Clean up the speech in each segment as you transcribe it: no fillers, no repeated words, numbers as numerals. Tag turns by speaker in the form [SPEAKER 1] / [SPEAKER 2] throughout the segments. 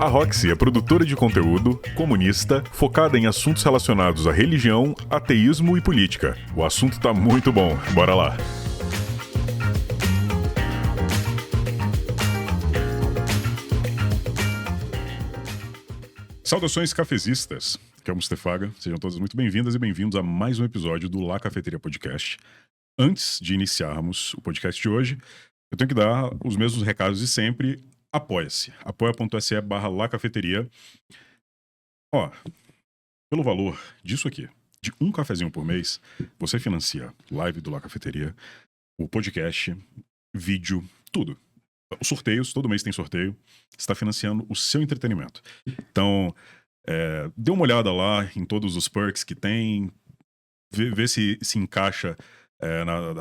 [SPEAKER 1] A Roxy é produtora de conteúdo, comunista, focada em assuntos relacionados à religião, ateísmo e política. O assunto tá muito bom, bora lá! Saudações cafezistas, que é o Mustefaga. Sejam todas muito bem-vindas e bem-vindos a mais um episódio do La Cafeteria Podcast. Antes de iniciarmos o podcast de hoje, eu tenho que dar os mesmos recados de sempre. Apoia-se. apoia.se/lacafeteria. Ó, pelo valor disso aqui, de um cafezinho por mês, você financia live do La Cafeteria, o podcast, vídeo, tudo. Os sorteios, todo mês tem sorteio. Você está financiando o seu entretenimento. Então, dê uma olhada lá em todos os perks que tem, vê se encaixa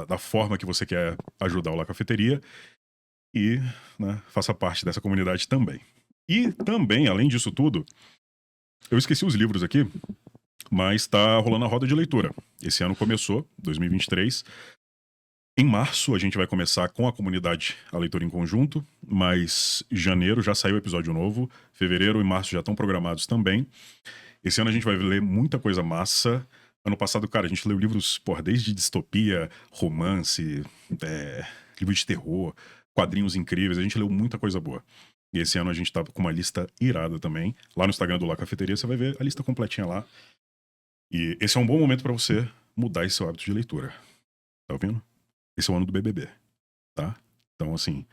[SPEAKER 1] da forma que você quer ajudar o La Cafeteria e, né, faça parte dessa comunidade também. E também, além disso tudo, eu esqueci os livros aqui, mas está rolando a roda de leitura. Esse ano começou, 2023. Em março a gente vai começar com a comunidade A Leitura em Conjunto, mas em janeiro já saiu episódio novo, fevereiro e março já estão programados também. Esse ano a gente vai ler muita coisa massa. Ano passado, cara, a gente leu livros, desde distopia, romance, livro de terror, quadrinhos incríveis, a gente leu muita coisa boa. E esse ano a gente tá com uma lista irada também. Lá no Instagram do La Cafeteria você vai ver a lista completinha lá. E esse é um bom momento pra você mudar esse seu hábito de leitura. Tá ouvindo? Esse é o ano do BBB, tá? Então, assim,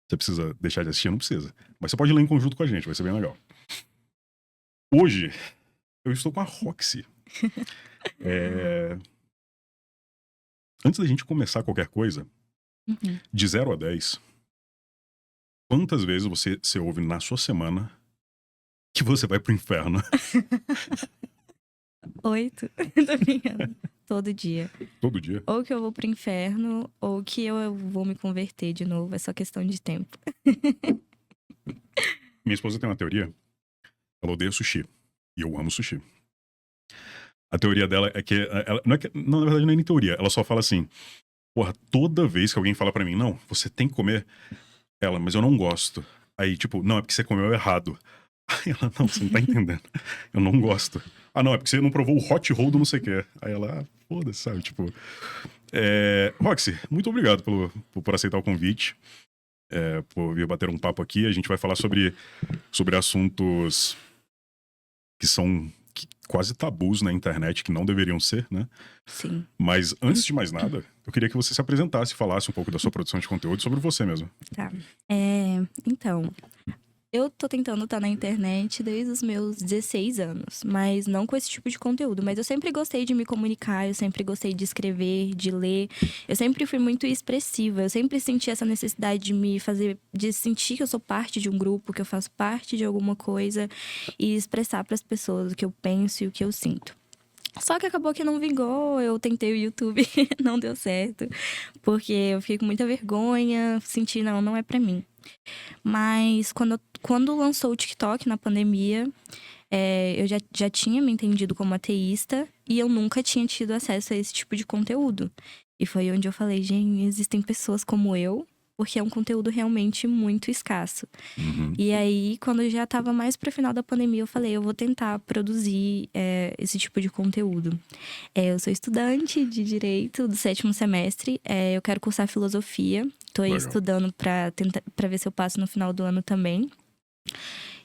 [SPEAKER 1] você precisa deixar de assistir? Não precisa. Mas você pode ler em conjunto com a gente, vai ser bem legal. Hoje, eu estou com a Roxy. Antes da gente começar qualquer coisa, de 0 a 10, quantas vezes você ouve na sua semana que você vai pro inferno?
[SPEAKER 2] 8. Tô brincando. Todo dia.
[SPEAKER 1] Todo dia?
[SPEAKER 2] Ou que eu vou pro inferno, ou que eu vou me converter de novo. É só questão de tempo.
[SPEAKER 1] Minha esposa tem uma teoria. Ela odeia sushi. E eu amo sushi. A teoria dela é que... Não, na verdade não é nem teoria. Ela só fala assim... toda vez que alguém fala pra mim... Não, você tem que comer... Ela, mas eu não gosto. Aí, não, é porque você comeu errado. Aí ela, não, você não tá entendendo. Eu não gosto. Ah, não, é porque você não provou o hot roll do não sei o quê. Aí ela, foda-se, sabe? Roxy, muito obrigado por aceitar o convite. Por vir bater um papo aqui. A gente vai falar sobre assuntos que são quase tabus na internet, que não deveriam ser, né?
[SPEAKER 2] Sim.
[SPEAKER 1] Mas antes de mais nada, eu queria que você se apresentasse e falasse um pouco da sua produção de conteúdo sobre você mesmo.
[SPEAKER 2] Tá. Então, eu tô tentando estar na internet desde os meus 16 anos, mas não com esse tipo de conteúdo. Mas eu sempre gostei de me comunicar, eu sempre gostei de escrever, de ler. Eu sempre fui muito expressiva, eu sempre senti essa necessidade de sentir que eu sou parte de um grupo, que eu faço parte de alguma coisa e expressar para as pessoas o que eu penso e o que eu sinto. Só que acabou que não vingou, eu tentei o YouTube, não deu certo. Porque eu fiquei com muita vergonha, senti, não é pra mim. Mas quando lançou o TikTok na pandemia, eu já tinha me entendido como ateísta e eu nunca tinha tido acesso a esse tipo de conteúdo. E foi onde eu falei, gente, existem pessoas como eu, porque é um conteúdo realmente muito escasso.
[SPEAKER 1] Uhum.
[SPEAKER 2] E aí, quando eu já tava mais pro final da pandemia, eu falei, eu vou tentar produzir esse tipo de conteúdo. Eu sou estudante de Direito do 7º semestre, eu quero cursar Filosofia. Tô aí
[SPEAKER 1] Legal.
[SPEAKER 2] estudando pra ver se eu passo no final do ano também.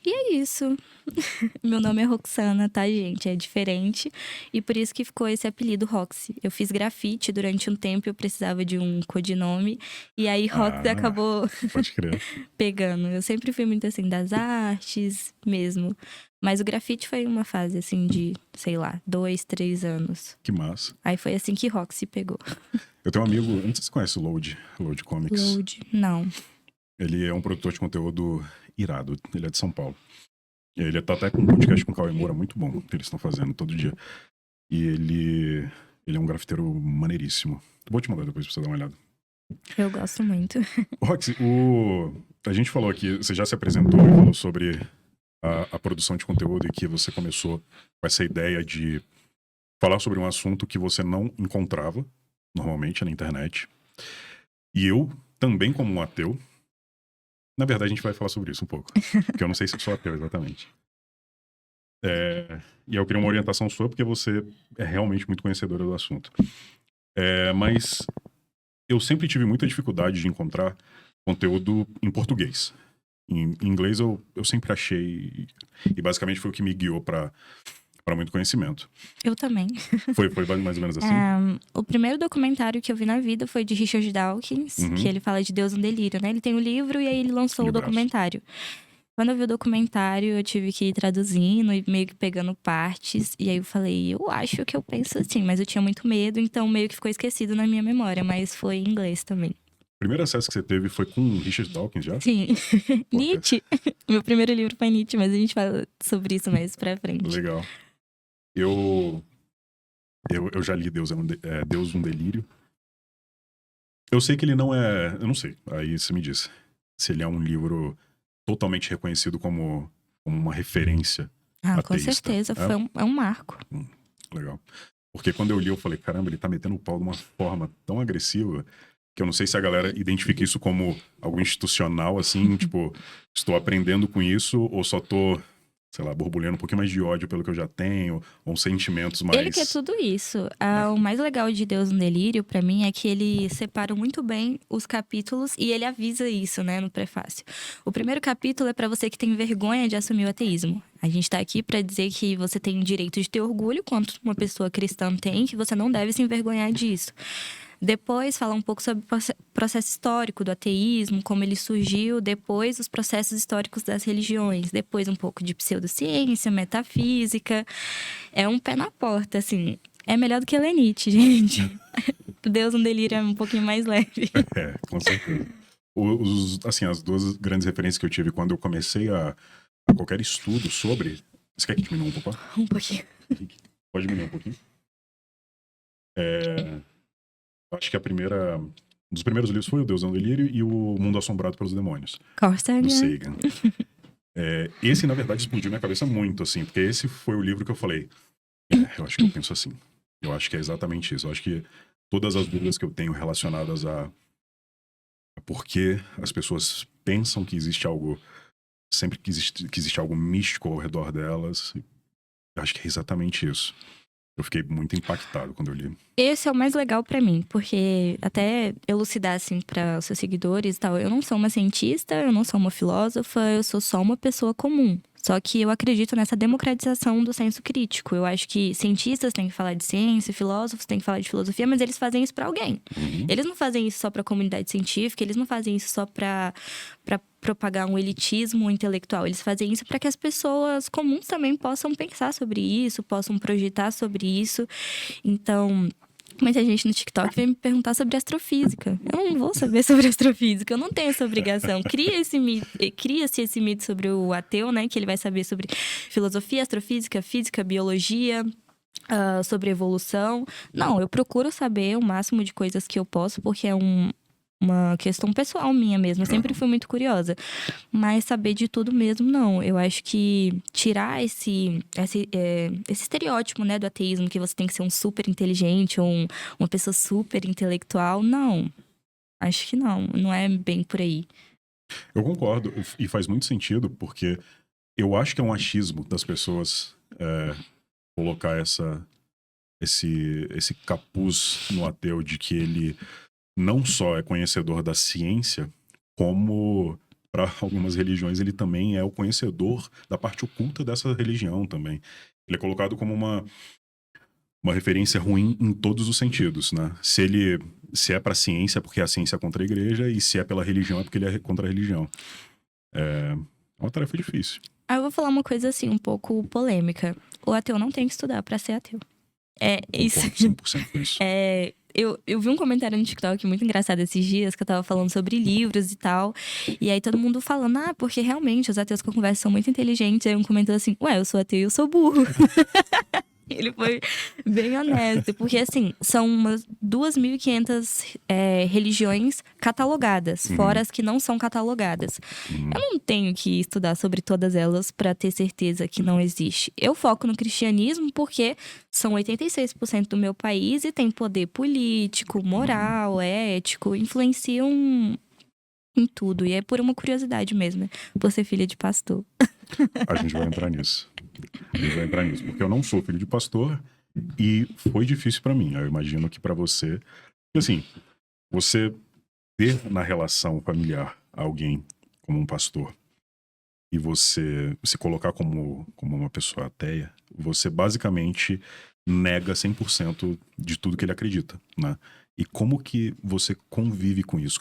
[SPEAKER 2] E é isso. Meu nome é Roxana, tá, gente? É diferente. E por isso que ficou esse apelido Roxy. Eu fiz grafite durante um tempo, eu precisava de um codinome. E aí Roxy acabou
[SPEAKER 1] Pode crer.
[SPEAKER 2] pegando. Eu sempre fui muito assim, das artes mesmo. Mas o grafite foi uma fase assim de, 2, 3 anos.
[SPEAKER 1] Que massa.
[SPEAKER 2] Aí foi assim que Roxy pegou.
[SPEAKER 1] Eu tenho um amigo, não sei se você conhece o Load Comics.
[SPEAKER 2] Load, não.
[SPEAKER 1] Ele é um produtor de conteúdo irado, ele é de São Paulo. Ele tá até com um podcast com o Cauê Moura, muito bom, que eles estão fazendo todo dia. E ele é um grafiteiro maneiríssimo. Vou te mandar depois pra você dar uma olhada.
[SPEAKER 2] Eu gosto muito.
[SPEAKER 1] Roxy, a gente falou aqui, você já se apresentou e falou sobre a produção de conteúdo e que você começou com essa ideia de falar sobre um assunto que você não encontrava normalmente na internet. E eu, também como um ateu, Na verdade, a gente vai falar sobre isso um pouco. Porque eu não sei se eu sou ateu exatamente. E eu queria uma orientação sua, porque você é realmente muito conhecedora do assunto. Mas eu sempre tive muita dificuldade de encontrar conteúdo em português. Em inglês eu sempre achei... E basicamente foi o que me guiou para muito conhecimento.
[SPEAKER 2] Eu também.
[SPEAKER 1] Foi mais ou menos assim?
[SPEAKER 2] O primeiro documentário que eu vi na vida foi de Richard Dawkins, que ele fala de Deus no Delírio, né? Ele tem um livro e aí ele lançou o documentário. Quando eu vi o documentário, eu tive que ir traduzindo e meio que pegando partes. E aí eu falei, eu acho que eu penso assim, mas eu tinha muito medo, então meio que ficou esquecido na minha memória, mas foi em inglês também.
[SPEAKER 1] O primeiro acesso que você teve foi com Richard Dawkins já?
[SPEAKER 2] Sim. Nietzsche. Meu primeiro livro foi Nietzsche, mas a gente fala sobre isso mais pra frente.
[SPEAKER 1] Legal. Eu já li Deus um Delírio. Eu sei que ele não é... Eu não sei, aí você me disse. Se ele é um livro totalmente reconhecido como uma referência
[SPEAKER 2] com
[SPEAKER 1] ateísta.
[SPEAKER 2] certeza. É um marco.
[SPEAKER 1] Legal. Porque quando eu li, eu falei, caramba, ele tá metendo o pau de uma forma tão agressiva que eu não sei se a galera identifica isso como algo institucional, assim, tipo, estou aprendendo com isso ou só tô... sei lá, borbulhando um pouquinho mais de ódio pelo que eu já tenho, ou sentimentos mais...
[SPEAKER 2] Ele quer tudo isso. O mais legal de Deus no Delírio, pra mim, é que ele separa muito bem os capítulos e ele avisa isso, né, no prefácio. O primeiro capítulo é pra você que tem vergonha de assumir o ateísmo. A gente tá aqui pra dizer que você tem o direito de ter orgulho, quanto uma pessoa cristã tem, que você não deve se envergonhar disso. Depois, fala um pouco sobre o processo histórico do ateísmo, como ele surgiu, depois os processos históricos das religiões, depois um pouco de pseudociência, metafísica. É um pé na porta, assim. É melhor do que ler Nietzsche, gente. Deus no Delírio é um pouquinho mais leve.
[SPEAKER 1] Com certeza. Assim, as duas grandes referências que eu tive quando eu comecei a qualquer estudo sobre... Você quer que diminua um pouco?
[SPEAKER 2] Um pouquinho.
[SPEAKER 1] Pode diminuir um pouquinho? Acho que um dos primeiros livros foi o Deus no Delírio e o Mundo Assombrado pelos Demônios.
[SPEAKER 2] Carl
[SPEAKER 1] Do Sagan. Esse, na verdade, explodiu minha cabeça muito, assim, porque esse foi o livro que eu falei, eu acho que eu penso assim. Eu acho que é exatamente isso. Eu acho que todas as dúvidas que eu tenho relacionadas a por que as pessoas pensam que existe algo, sempre que existe algo místico ao redor delas, eu acho que é exatamente isso. Eu fiquei muito impactado quando eu li.
[SPEAKER 2] Esse é o mais legal pra mim, porque até elucidar assim para os seus seguidores e tal, eu não sou uma cientista, eu não sou uma filósofa, eu sou só uma pessoa comum. Só que eu acredito nessa democratização do senso crítico. Eu acho que cientistas têm que falar de ciência, filósofos têm que falar de filosofia, mas eles fazem isso pra alguém. Eles não fazem isso só pra comunidade científica, eles não fazem isso só pra propagar um elitismo intelectual. Eles fazem isso para que as pessoas comuns também possam pensar sobre isso, possam projetar sobre isso. Então, muita gente no TikTok vem me perguntar sobre astrofísica. Eu não vou saber sobre astrofísica, eu não tenho essa obrigação. Cria-se esse mito sobre o ateu, né? Que ele vai saber sobre filosofia, astrofísica, física, biologia, sobre evolução. Não, eu procuro saber o máximo de coisas que eu posso, porque é uma questão pessoal minha mesmo. Eu sempre fui muito curiosa. Mas saber de tudo mesmo, não. Eu acho que tirar esse estereótipo, né, do ateísmo, que você tem que ser um super inteligente ou uma pessoa super intelectual, não. Acho que não. Não é bem por aí.
[SPEAKER 1] Eu concordo. E faz muito sentido, porque eu acho que é um achismo das pessoas colocar esse capuz no ateu de que ele não só é conhecedor da ciência, como para algumas religiões ele também é o conhecedor da parte oculta dessa religião também. Ele é colocado como uma referência ruim em todos os sentidos, né? Se é pra ciência, é porque a ciência é contra a igreja, e se é pela religião, é porque ele é contra a religião. É uma tarefa difícil.
[SPEAKER 2] Eu vou falar uma coisa assim, um pouco polêmica. O ateu não tem que estudar pra ser ateu. Isso.
[SPEAKER 1] 100% com isso.
[SPEAKER 2] Eu vi um comentário no TikTok muito engraçado esses dias, que eu tava falando sobre livros e tal. E aí todo mundo falando, porque realmente os ateus que eu converso são muito inteligentes. Aí um comentou assim, eu sou ateu e eu sou burro. Ele foi bem honesto, porque assim, são umas 2.500 religiões catalogadas, fora as que não são catalogadas. Eu não tenho que estudar sobre todas elas para ter certeza que não existe. Eu foco no cristianismo porque são 86% do meu país e tem poder político, moral, ético, influenciam em tudo. E é por uma curiosidade mesmo, né? Por ser filha de pastor.
[SPEAKER 1] A gente vai entrar nisso. Porque eu não sou filho de pastor e foi difícil pra mim. Eu imagino que pra você... Porque, assim, você ter na relação familiar alguém como um pastor e você se colocar como uma pessoa ateia, você basicamente nega 100% de tudo que ele acredita, né? E como que você convive com isso?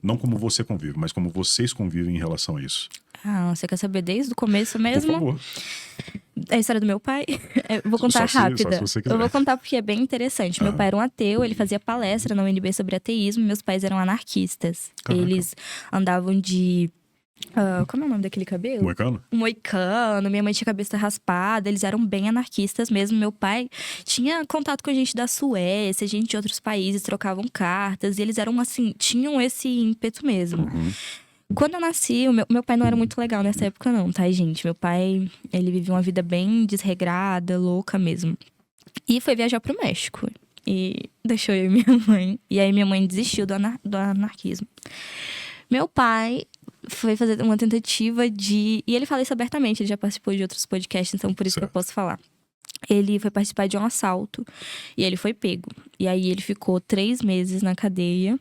[SPEAKER 1] Não como você convive, mas como vocês convivem em relação a isso?
[SPEAKER 2] Ah, você quer saber desde o começo
[SPEAKER 1] Por
[SPEAKER 2] mesmo?
[SPEAKER 1] favor.
[SPEAKER 2] A história do meu pai? Eu vou contar rápida.
[SPEAKER 1] Só se você quiser.
[SPEAKER 2] Eu vou contar porque é bem interessante. Meu pai era um ateu, ele fazia palestra na UNB sobre ateísmo. Meus pais eram anarquistas.
[SPEAKER 1] Caraca.
[SPEAKER 2] Eles andavam de... como é o nome daquele cabelo?
[SPEAKER 1] Moicano?
[SPEAKER 2] Moicano. Minha mãe tinha cabeça raspada. Eles eram bem anarquistas mesmo. Meu pai tinha contato com gente da Suécia, gente de outros países, trocavam cartas. E eles eram assim, tinham esse ímpeto mesmo.
[SPEAKER 1] Uhum.
[SPEAKER 2] Quando eu nasci, o meu pai não era muito legal nessa época não, tá, gente? Meu pai, ele vivia uma vida bem desregrada, louca mesmo. E foi viajar pro México. E deixou eu e minha mãe. E aí minha mãe desistiu do anarquismo. Meu pai foi fazer uma tentativa de... E ele fala isso abertamente, ele já participou de outros podcasts, então por isso que eu posso falar. Ele foi participar de um assalto e ele foi pego. E aí ele ficou 3 meses na cadeia.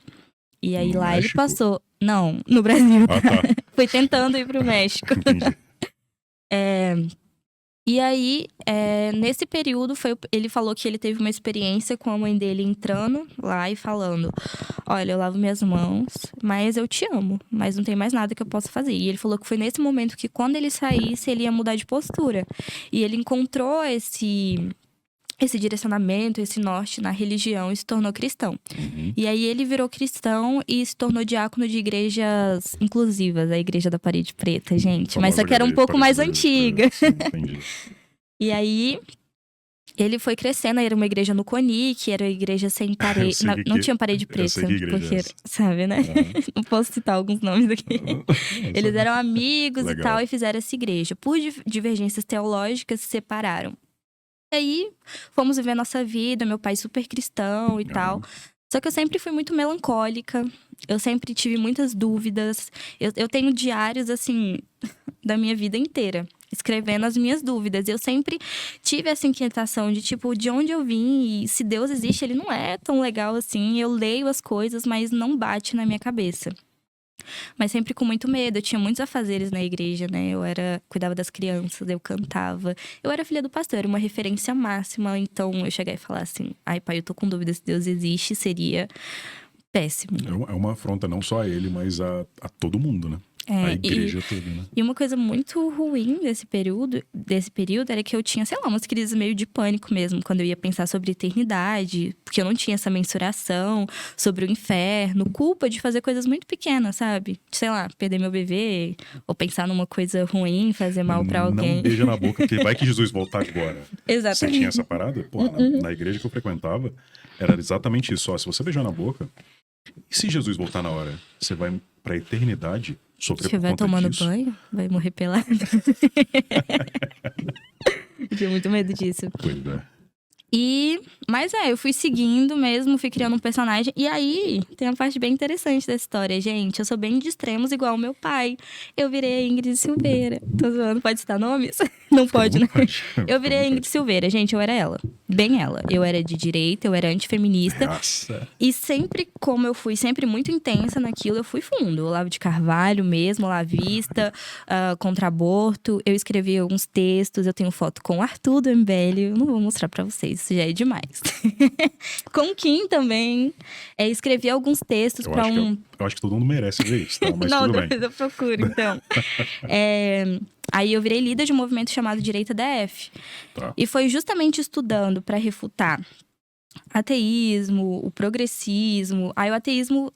[SPEAKER 2] E aí
[SPEAKER 1] No
[SPEAKER 2] lá
[SPEAKER 1] México?
[SPEAKER 2] ele passou... Não, no Brasil.
[SPEAKER 1] Ah, tá.
[SPEAKER 2] Foi tentando ir pro México.
[SPEAKER 1] Entendi.
[SPEAKER 2] E aí, nesse período, ele falou que ele teve uma experiência com a mãe dele entrando lá e falando: olha, eu lavo minhas mãos, mas eu te amo, mas não tem mais nada que eu possa fazer. E ele falou que foi nesse momento que, quando ele saísse, ele ia mudar de postura. E ele encontrou esse direcionamento, esse norte na religião e se tornou cristão.
[SPEAKER 1] Uhum.
[SPEAKER 2] E aí ele virou cristão e se tornou diácono de igrejas inclusivas, a Igreja da Parede Preta, gente. Mas só que era um pouco mais antiga.
[SPEAKER 1] Sim, entendi.
[SPEAKER 2] E aí ele foi crescendo, aí era uma igreja no Coni, que era uma igreja sem parede. Não tinha parede preta.
[SPEAKER 1] Eu sei que igreja
[SPEAKER 2] porque,
[SPEAKER 1] é essa.
[SPEAKER 2] sabe, né? Não posso citar alguns nomes aqui. Eles eram amigos
[SPEAKER 1] Legal.
[SPEAKER 2] e tal, e fizeram essa igreja. Por divergências teológicas, se separaram. E aí, fomos viver a nossa vida, meu pai super cristão e tal. Só que eu sempre fui muito melancólica, eu sempre tive muitas dúvidas. Eu tenho diários, assim, da minha vida inteira, escrevendo as minhas dúvidas. Eu sempre tive essa inquietação de, tipo, de onde eu vim e se Deus existe, ele não é tão legal assim. Eu leio as coisas, mas não bate na minha cabeça. Mas sempre com muito medo. Eu tinha muitos afazeres na igreja, né? Cuidava das crianças, eu cantava. Eu era filha do pastor, era uma referência máxima. Então, eu cheguei a falar assim: ai, pai, eu tô com dúvida se Deus existe. Seria péssimo.
[SPEAKER 1] É uma afronta não só a ele, mas a todo mundo, né? A igreja toda, né?
[SPEAKER 2] E uma coisa muito ruim desse período era que eu tinha, sei lá, umas crises meio de pânico mesmo, quando eu ia pensar sobre eternidade, porque eu não tinha essa mensuração sobre o inferno, culpa de fazer coisas muito pequenas, sabe? Sei lá, perder meu bebê, ou pensar numa coisa ruim, fazer mal pra alguém.
[SPEAKER 1] Não beija na boca, porque vai que Jesus voltar agora.
[SPEAKER 2] Exatamente.
[SPEAKER 1] Você tinha essa parada? Porra, na igreja que eu frequentava, era exatamente isso. Ó, se você beijar na boca, e se Jesus voltar na hora? Você vai pra eternidade sofrer por
[SPEAKER 2] Você vai
[SPEAKER 1] conta
[SPEAKER 2] tomando
[SPEAKER 1] disso?
[SPEAKER 2] banho, vai morrer pelado. Eu tinha muito medo disso.
[SPEAKER 1] Pois é.
[SPEAKER 2] Mas eu fui seguindo mesmo, fui criando um personagem. E aí, tem uma parte bem interessante da história, gente. Eu sou bem de extremos, igual o meu pai. Eu virei a Ingrid Silveira. Tô zoando, pode citar nomes? Não pode, né? Eu virei a Ingrid Silveira, gente, eu era ela. Bem ela. Eu era de direita, eu era antifeminista.
[SPEAKER 1] Nossa.
[SPEAKER 2] E sempre, como eu fui sempre muito intensa naquilo, eu fui fundo. Olavo de Carvalho mesmo, olavista, contra aborto. Eu escrevi alguns textos, eu tenho foto com o Arthur do MBL. Eu não vou mostrar pra vocês, isso já é demais. Com o Kim também. Escrevi alguns textos pra um...
[SPEAKER 1] Eu acho que todo mundo merece ver isso, tá? Mas
[SPEAKER 2] não,
[SPEAKER 1] tudo bem.
[SPEAKER 2] depois eu procuro, então. Aí eu virei líder de um movimento chamado Direita DF.
[SPEAKER 1] Tá.
[SPEAKER 2] E foi justamente estudando pra refutar ateísmo, o progressismo. Aí o ateísmo,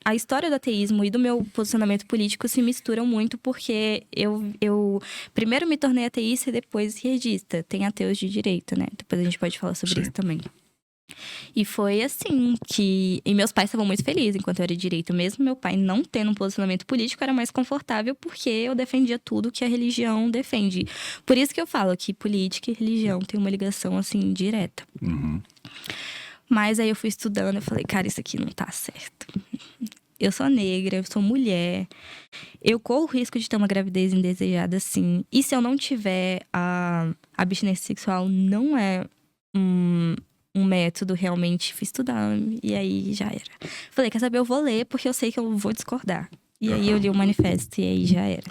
[SPEAKER 2] a história do ateísmo e do meu posicionamento político se misturam muito, porque eu primeiro me tornei ateísta e depois esquerdista. Tem ateus de direita, né? Depois a gente pode falar sobre isso também. E foi assim que... E meus pais estavam muito felizes enquanto eu era de direita. Mesmo meu pai não tendo um posicionamento político, era mais confortável porque eu defendia tudo que a religião defende. Por isso que eu falo que política e religião têm uma ligação, assim, direta.
[SPEAKER 1] Uhum.
[SPEAKER 2] Mas aí eu fui estudando, eu falei, cara, isso aqui não tá certo. eu sou negra, eu sou mulher, eu corro o risco de ter uma gravidez indesejada, sim. E se eu não tiver a abstinência sexual, não é um método realmente. Fui estudar, e aí já era. Falei, quer saber, eu vou ler, porque eu sei que eu vou discordar. E aí eu li o manifesto, e aí já era.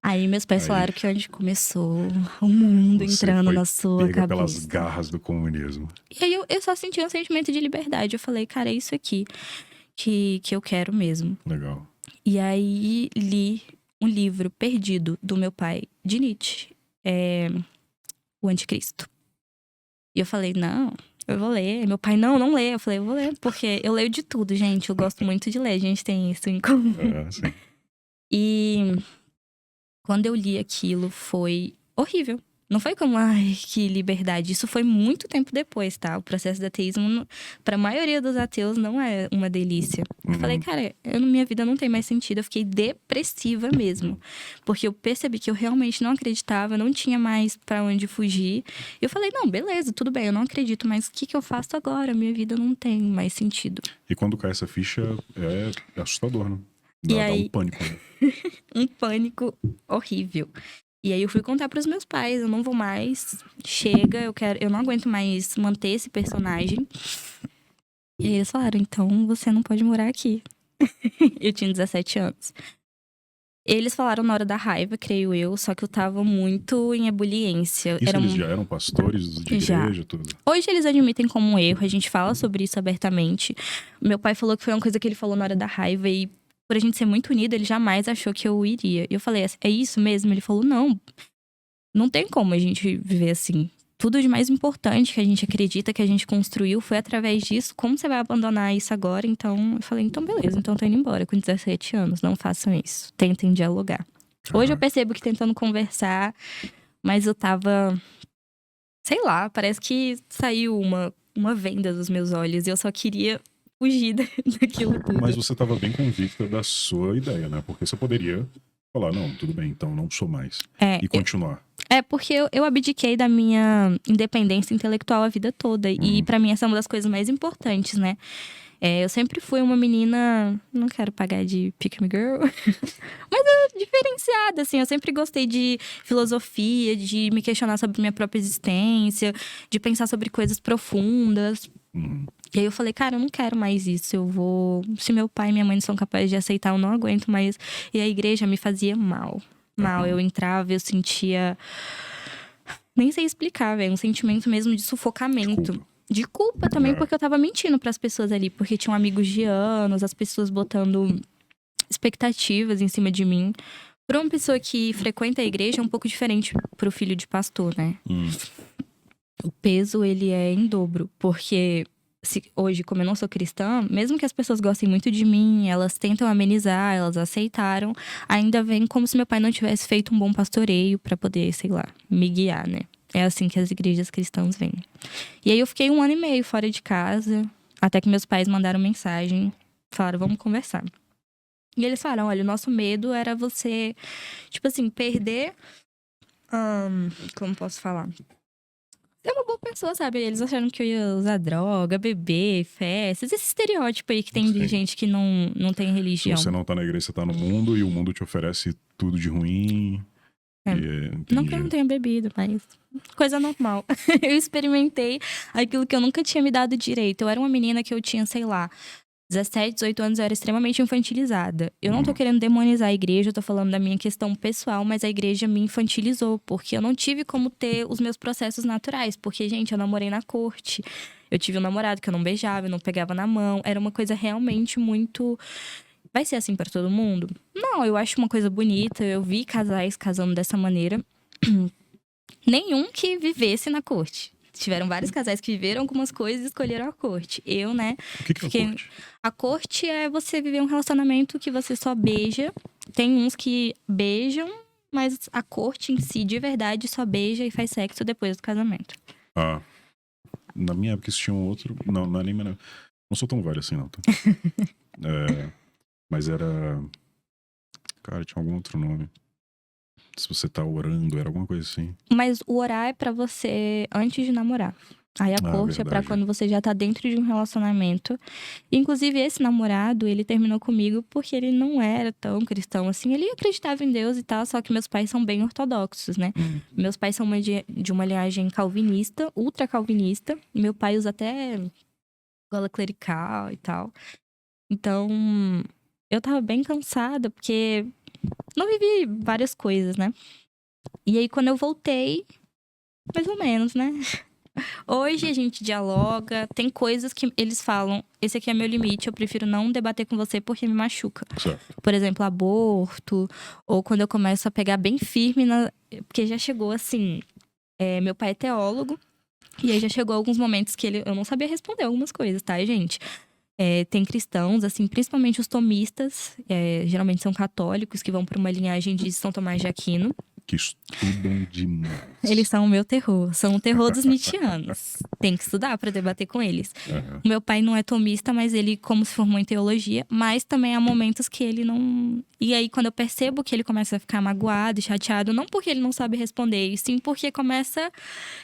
[SPEAKER 2] Aí meus pais falaram que onde começou o mundo entrando na sua
[SPEAKER 1] pega
[SPEAKER 2] cabeça.
[SPEAKER 1] pelas garras do comunismo.
[SPEAKER 2] E aí eu só senti um sentimento de liberdade. Eu falei, cara, é isso aqui que eu quero mesmo.
[SPEAKER 1] Legal.
[SPEAKER 2] E aí li um livro perdido do meu pai, de Nietzsche, O Anticristo. E eu falei, não, eu vou ler. Meu pai, não lê. Eu falei, eu vou ler, porque eu leio de tudo, gente. Eu gosto muito de ler, a gente tem isso em comum.
[SPEAKER 1] Sim.
[SPEAKER 2] E quando eu li aquilo, foi horrível. Não foi como, ai, que liberdade. Isso foi muito tempo depois, tá? O processo do ateísmo, pra maioria dos ateus, não é uma delícia. Eu falei, cara, minha vida não tem mais sentido. Eu fiquei depressiva mesmo. Porque eu percebi que eu realmente não acreditava, não tinha mais pra onde fugir. E eu falei, não, beleza, tudo bem, eu não acredito, mas o que eu faço agora? Minha vida não tem mais sentido.
[SPEAKER 1] E quando cai essa ficha, é assustador, né?
[SPEAKER 2] E aí,
[SPEAKER 1] dá um pânico, né?
[SPEAKER 2] Um pânico horrível. E aí eu fui contar pros meus pais, eu não vou mais, chega, eu não aguento mais manter esse personagem. E aí eles falaram, então você não pode morar aqui. Eu tinha 17 anos. Eles falaram na hora da raiva, creio eu, só que eu tava muito em ebuliência.
[SPEAKER 1] Isso eles já eram pastores de igreja, tudo?
[SPEAKER 2] Hoje eles admitem como um erro, a gente fala sobre isso abertamente. Meu pai falou que foi uma coisa que ele falou na hora da raiva e por a gente ser muito unido, ele jamais achou que eu iria. E eu falei, é isso mesmo? Ele falou, não tem como a gente viver assim. Tudo de mais importante que a gente acredita, que a gente construiu, foi através disso. Como você vai abandonar isso agora? Então, eu falei, então beleza, então eu tô indo embora com 17 anos. Não façam isso. Tentem dialogar. Hoje eu percebo que tentando conversar, mas eu tava... Sei lá, parece que saiu uma venda dos meus olhos. E eu só queria fugir daquilo tudo.
[SPEAKER 1] Mas você estava bem convicta da sua ideia, né? Porque você poderia falar, não, tudo bem, então não sou mais. E continuar.
[SPEAKER 2] Porque eu abdiquei da minha independência intelectual a vida toda. E pra mim essa é uma das coisas mais importantes, né? Eu sempre fui uma menina, não quero pagar de pick me girl, mas diferenciada, assim. Eu sempre gostei de filosofia, de me questionar sobre minha própria existência, de pensar sobre coisas profundas. E aí eu falei, cara, eu não quero mais isso. Eu vou... Se meu pai e minha mãe não são capazes de aceitar, eu não aguento mais. E a igreja me fazia mal. Eu entrava, eu sentia... Nem sei explicar, velho. Um sentimento mesmo de sufocamento. De culpa também, porque eu tava mentindo pras pessoas ali. Porque tinham amigos de anos, as pessoas botando expectativas em cima de mim. Pra uma pessoa que frequenta a igreja, é um pouco diferente pro filho de pastor, né? O peso, ele é em dobro. Porque hoje, como eu não sou cristã, mesmo que as pessoas gostem muito de mim, elas tentam amenizar, elas aceitaram, ainda vem como se meu pai não tivesse feito um bom pastoreio pra poder, sei lá, me guiar, né? É assim que as igrejas cristãs vêm. E aí eu fiquei 1 ano e meio fora de casa, até que meus pais mandaram mensagem, falaram, vamos conversar. E eles falaram, olha, o nosso medo era você, tipo assim, perder... como posso falar? É uma boa pessoa, sabe? Eles acharam que eu ia usar droga, beber, festas, esse estereótipo aí que tem de gente que não tem religião.
[SPEAKER 1] Se você não tá na igreja, você tá no mundo e o mundo te oferece tudo de ruim.
[SPEAKER 2] Não que eu não tenha bebido, mas coisa normal. Eu experimentei aquilo que eu nunca tinha me dado direito. Eu era uma menina que eu tinha, sei lá, 17, 18 anos, eu era extremamente infantilizada. Eu não tô querendo demonizar a igreja, eu tô falando da minha questão pessoal, mas a igreja me infantilizou, porque eu não tive como ter os meus processos naturais. Porque, gente, eu namorei na corte. Eu tive um namorado que eu não beijava, eu não pegava na mão. Era uma coisa realmente muito... Vai ser assim pra todo mundo? Não, eu acho uma coisa bonita. Eu vi casais casando dessa maneira. Nenhum que vivesse na corte. Tiveram vários casais que viveram algumas coisas e escolheram a corte. Eu, né?
[SPEAKER 1] O que é a corte?
[SPEAKER 2] A corte é você viver um relacionamento que você só beija. Tem uns que beijam, mas a corte em si, de verdade, só beija e faz sexo depois do casamento.
[SPEAKER 1] Na minha época isso tinha um outro... Não é nem... Não sou tão velho assim, não. Tá? Mas era... Cara, tinha algum outro nome. Se você tá orando, era alguma coisa assim.
[SPEAKER 2] Mas o orar é pra você antes de namorar. Aí a corte é pra
[SPEAKER 1] verdade.
[SPEAKER 2] quando você já tá dentro de um relacionamento. Inclusive, esse namorado, ele terminou comigo porque ele não era tão cristão assim. Ele acreditava em Deus e tal, só que meus pais são bem ortodoxos, né? Meus pais são de uma linhagem calvinista, ultra calvinista. Meu pai usa até gola clerical e tal. Então, eu tava bem cansada, porque não vivi várias coisas, né? E aí, quando eu voltei, mais ou menos, né? Hoje a gente dialoga, tem coisas que eles falam, esse aqui é meu limite, eu prefiro não debater com você porque me machuca.
[SPEAKER 1] Certo.
[SPEAKER 2] Por exemplo, aborto, ou quando eu começo a pegar bem firme, porque já chegou assim, meu pai é teólogo, e aí já chegou alguns momentos que eu não sabia responder algumas coisas, tá, gente? Tem cristãos, assim, principalmente os tomistas, geralmente são católicos, que vão para uma linhagem de São Tomás de Aquino.
[SPEAKER 1] Que estudam demais.
[SPEAKER 2] Eles são o meu terror, são o terror dos nietzschianos. Tem que estudar para debater com eles. O meu pai não é tomista, mas ele como se formou em teologia, mas também há momentos que ele não... E aí quando eu percebo que ele começa a ficar magoado e chateado, não porque ele não sabe responder, e sim porque começa...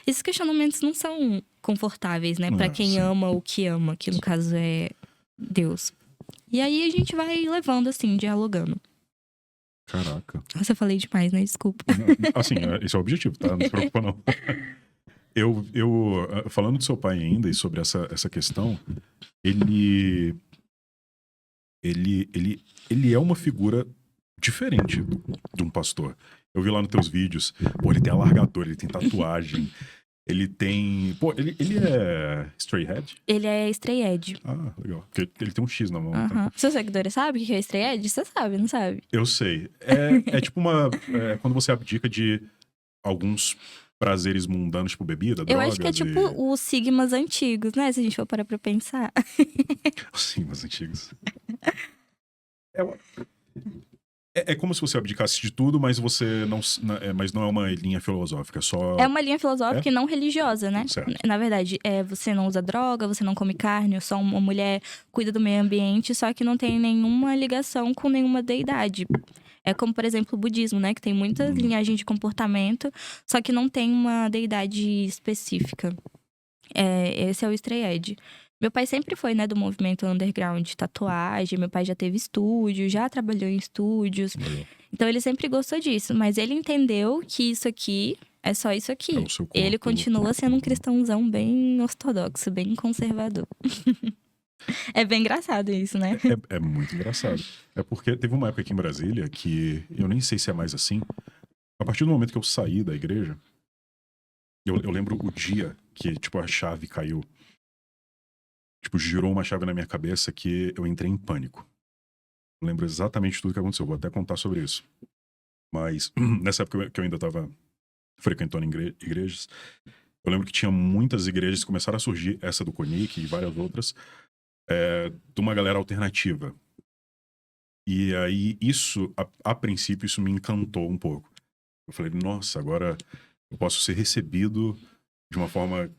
[SPEAKER 2] Esses questionamentos não são confortáveis, né? Para quem ama o que ama, que no caso é Deus. E aí a gente vai levando assim, dialogando.
[SPEAKER 1] Caraca.
[SPEAKER 2] Nossa, eu falei demais, né? Desculpa.
[SPEAKER 1] Assim, esse é o objetivo, tá? Não se preocupa, não. Falando do seu pai ainda e sobre essa questão, ele é uma figura diferente de um pastor. Eu vi lá nos teus vídeos, pô, ele tem alargador, ele tem tatuagem, ele tem... Pô, ele é straight head?
[SPEAKER 2] Ele é stray edge.
[SPEAKER 1] Ah, legal. Porque ele tem um X na mão. Tá?
[SPEAKER 2] Seus seguidores sabem o que é stray edge? Você sabe, não sabe?
[SPEAKER 1] Eu sei. É tipo quando você abdica de alguns prazeres mundanos, tipo bebida, drogas.
[SPEAKER 2] Eu acho que é tipo os sigmas antigos, né? Se a gente for parar pra pensar.
[SPEAKER 1] Os sigmas antigos. É como se você abdicasse de tudo, mas você não... Mas não é uma linha filosófica, só...
[SPEAKER 2] É uma linha filosófica e não religiosa, né?
[SPEAKER 1] Certo.
[SPEAKER 2] Na verdade, você não usa droga, você não come carne, só uma mulher cuida do meio ambiente, só que não tem nenhuma ligação com nenhuma deidade. É como, por exemplo, o budismo, né? Que tem muitas linhagens de comportamento, só que não tem uma deidade específica. Esse é o stray edge. Meu pai sempre foi, né, do movimento underground de tatuagem. Meu pai já teve estúdio, já trabalhou em estúdios. Então, ele sempre gostou disso. Mas ele entendeu que isso aqui é só isso aqui. Ele continua sendo um cristãozão bem ortodoxo, bem conservador. É bem engraçado isso, né?
[SPEAKER 1] É muito engraçado. É porque teve uma época aqui em Brasília que eu nem sei se é mais assim. A partir do momento que eu saí da igreja, eu lembro o dia que, tipo, a chave caiu. Tipo, girou uma chave na minha cabeça que eu entrei em pânico. Eu lembro exatamente tudo que aconteceu. Vou até contar sobre isso. Mas nessa época que eu ainda estava frequentando igrejas, eu lembro que tinha muitas igrejas que começaram a surgir, essa do Conic e várias outras, de uma galera alternativa. E aí, isso, a princípio, isso me encantou um pouco. Eu falei, nossa, agora eu posso ser recebido de uma forma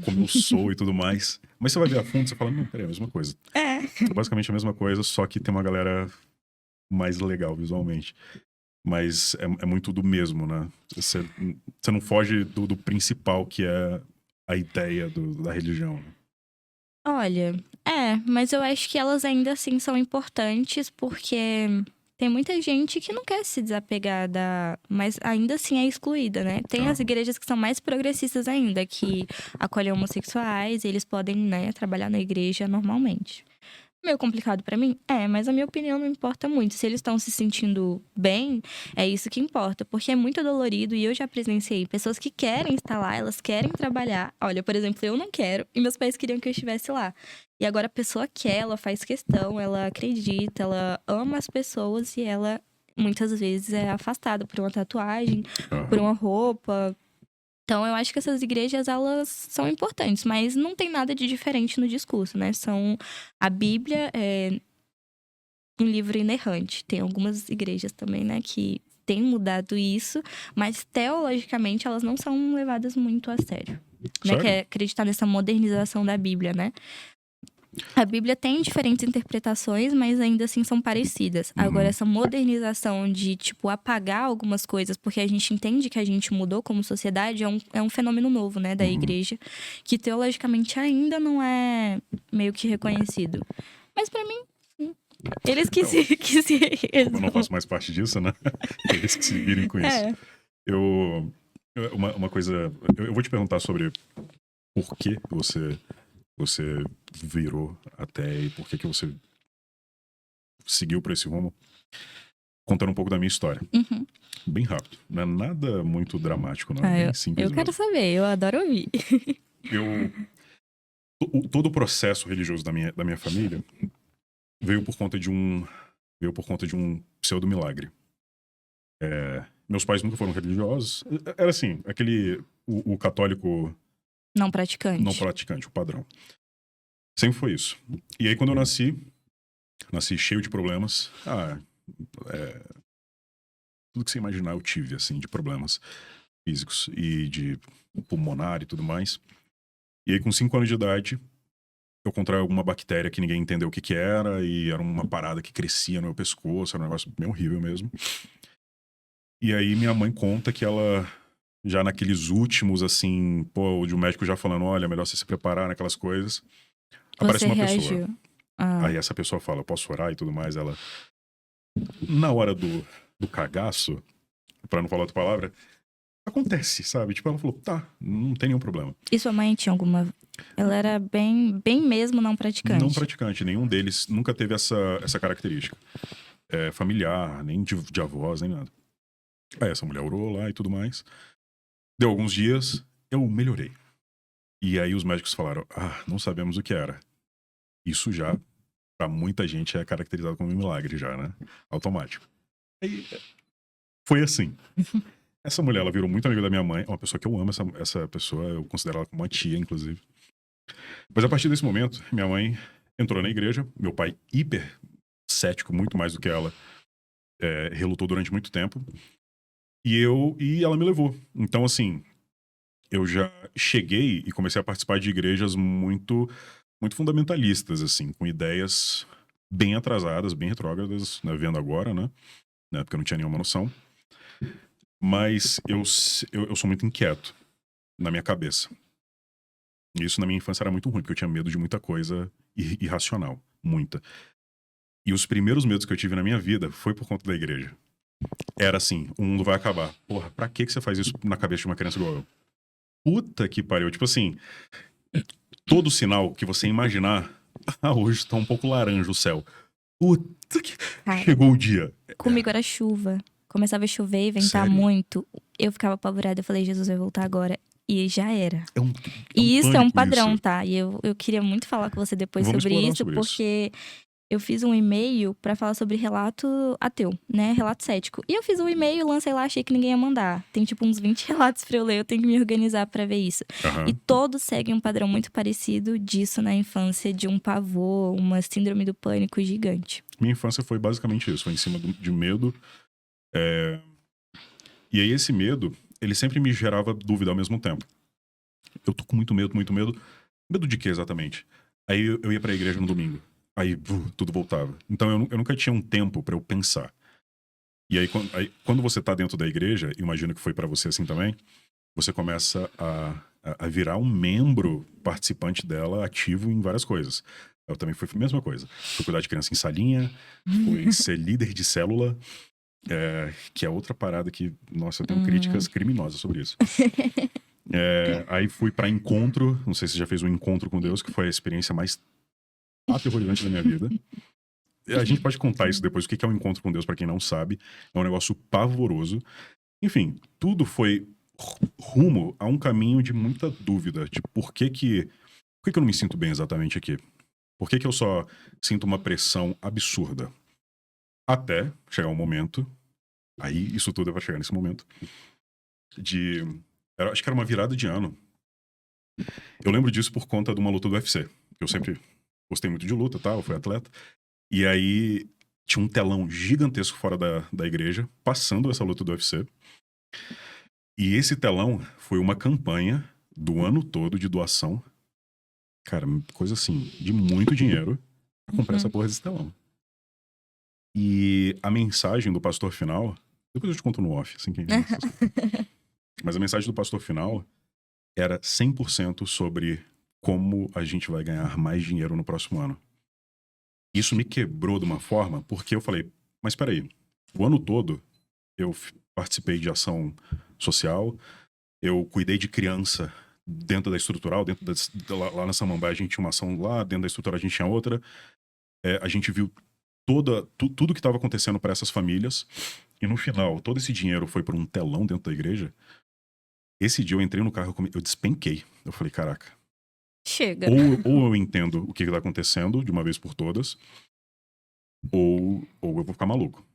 [SPEAKER 1] como eu sou e tudo mais. Mas você vai ver a fundo, você fala, não, peraí, é a mesma coisa. É basicamente a mesma coisa, só que tem uma galera mais legal visualmente. Mas é muito do mesmo, né? Você não foge do principal, que é a ideia da religião. Né?
[SPEAKER 2] Olha, mas eu acho que elas ainda assim são importantes, porque tem muita gente que não quer se desapegar mas ainda assim é excluída, né? Tem as igrejas que são mais progressistas ainda, que acolhem homossexuais e eles podem, né, trabalhar na igreja normalmente. Meio complicado pra mim? Mas a minha opinião não importa muito. Se eles estão se sentindo bem, é isso que importa. Porque é muito dolorido e eu já presenciei pessoas que querem estar lá, elas querem trabalhar. Olha, por exemplo, eu não quero e meus pais queriam que eu estivesse lá. E agora a pessoa quer, ela faz questão, ela acredita, ela ama as pessoas e ela muitas vezes é afastada por uma tatuagem, por uma roupa. Então, eu acho que essas igrejas, elas são importantes, mas não tem nada de diferente no discurso, né? A Bíblia é um livro inerrante. Tem algumas igrejas também, né, que têm mudado isso, mas teologicamente elas não são levadas muito a sério. Né? Que é acreditar nessa modernização da Bíblia, né? A Bíblia tem diferentes interpretações, mas ainda assim são parecidas. Agora, essa modernização de, tipo, apagar algumas coisas, porque a gente entende que a gente mudou como sociedade, é um fenômeno novo, né, da igreja, que teologicamente ainda não é meio que reconhecido. Mas pra mim, eles que se
[SPEAKER 1] Eu não faço mais parte disso, né? Eles que se virem com isso. Uma coisa... Eu vou te perguntar sobre por que você virou até e por que você seguiu por esse rumo, contando um pouco da minha história. Bem rápido, não é nada muito dramático, não, é bem simples.
[SPEAKER 2] Eu quero saber, eu adoro ouvir.
[SPEAKER 1] Todo o processo religioso da minha família veio por conta de um pseudo-milagre. Meus pais nunca foram religiosos. Era assim, o católico...
[SPEAKER 2] Não praticante,
[SPEAKER 1] o padrão. Sempre foi isso. E aí, quando eu nasci cheio de problemas. Tudo que você imaginar eu tive, assim, de problemas físicos e de pulmonar e tudo mais. E aí, com 5 anos de idade, eu contraí alguma bactéria que ninguém entendeu o que era, e era uma parada que crescia no meu pescoço, era um negócio bem horrível mesmo. E aí, minha mãe conta que ela... Já naqueles últimos, assim, de um médico já falando, olha, melhor você se preparar naquelas coisas. Aparece uma pessoa. Aí essa pessoa fala, eu posso orar e tudo mais. Ela, na hora do cagaço, pra não falar outra palavra, acontece, sabe? Tipo, ela falou, tá, não tem nenhum problema.
[SPEAKER 2] E sua mãe tinha alguma... Ela era bem mesmo não praticante?
[SPEAKER 1] Não praticante, nenhum deles nunca teve essa característica. Familiar, nem de avós, nem nada. Aí essa mulher orou lá e tudo mais. Deu alguns dias, eu melhorei. E aí os médicos falaram, não sabemos o que era. Isso já, pra muita gente, é caracterizado como um milagre já, né? Automático. Aí, foi assim. Essa mulher, ela virou muito amiga da minha mãe. É uma pessoa que eu amo, essa pessoa. Eu considero ela como uma tia, inclusive. Mas a partir desse momento, minha mãe entrou na igreja. Meu pai, hiper cético, muito mais do que ela, relutou durante muito tempo. E ela me levou. Então, assim, eu já cheguei e comecei a participar de igrejas muito, muito fundamentalistas, assim, com ideias bem atrasadas, bem retrógradas, né, vendo agora, né? Porque eu não tinha nenhuma noção. Mas eu sou muito inquieto na minha cabeça. E isso na minha infância era muito ruim, porque eu tinha medo de muita coisa irracional. Muita. E os primeiros medos que eu tive na minha vida foi por conta da igreja. Era assim, o mundo vai acabar. Porra, pra que você faz isso na cabeça de uma criança igual eu? Puta que pariu. Tipo assim, todo sinal que você imaginar, hoje tá um pouco laranja o céu. Puta que... Chegou o dia.
[SPEAKER 2] Comigo era chuva. Começava a chover e ventar muito. Eu ficava apavorada. Eu falei, Jesus vai voltar agora. E já era. E isso é um padrão, isso. Tá? E eu queria muito falar com você depois sobre isso, porque eu fiz um e-mail pra falar sobre relato ateu, né? Relato cético. E eu fiz um e-mail, lancei lá, achei que ninguém ia mandar. Tem tipo uns 20 relatos pra eu ler, eu tenho que me organizar pra ver isso. E todos seguem um padrão muito parecido disso na infância, de um pavor, uma síndrome do pânico gigante.
[SPEAKER 1] Minha infância foi basicamente isso, foi em cima de medo. E aí esse medo, ele sempre me gerava dúvida ao mesmo tempo. Eu tô com muito medo, muito medo. Medo de quê exatamente? Aí eu ia pra igreja no domingo. Aí tudo voltava. Então eu nunca tinha um tempo pra eu pensar. E aí quando você tá dentro da igreja, imagino que foi pra você assim também, você começa a virar um membro participante dela, ativo em várias coisas. Eu também fui a mesma coisa. Fui cuidar de criança em salinha, fui ser líder de célula, que é outra parada que, nossa, eu tenho críticas criminosas sobre isso. Aí fui pra encontro, não sei se você já fez um encontro com Deus, que foi a experiência mais aterrorizante da minha vida. A gente pode contar isso depois, o que é um encontro com Deus, pra quem não sabe. É um negócio pavoroso. Enfim, tudo foi rumo a um caminho de muita dúvida, de por que eu não me sinto bem exatamente aqui? Por que eu só sinto uma pressão absurda? Até chegar um momento, aí isso tudo vai chegar nesse momento, acho que era uma virada de ano. Eu lembro disso por conta de uma luta do UFC. Eu sempre gostei muito de luta, tá? Eu fui atleta. E aí tinha um telão gigantesco fora da igreja, passando essa luta do UFC. E esse telão foi uma campanha do ano todo de doação Cara, coisa assim, de muito dinheiro pra comprar essa porra desse telão. E a mensagem do pastor final... Depois eu te conto no off, assim que... Mas a mensagem do pastor final era 100% sobre como a gente vai ganhar mais dinheiro no próximo ano. Isso me quebrou de uma forma, porque eu falei, mas peraí, o ano todo eu participei de ação social, eu cuidei de criança dentro da estrutural, lá na Samambaia a gente tinha uma ação lá, dentro da estrutural a gente tinha outra. A gente viu tudo que estava acontecendo para essas famílias, e no final, todo esse dinheiro foi para um telão dentro da igreja. Esse dia eu entrei no carro, eu despenquei. Eu falei, caraca.
[SPEAKER 2] Chega.
[SPEAKER 1] Ou eu entendo o que está acontecendo de uma vez por todas, ou eu vou ficar maluco.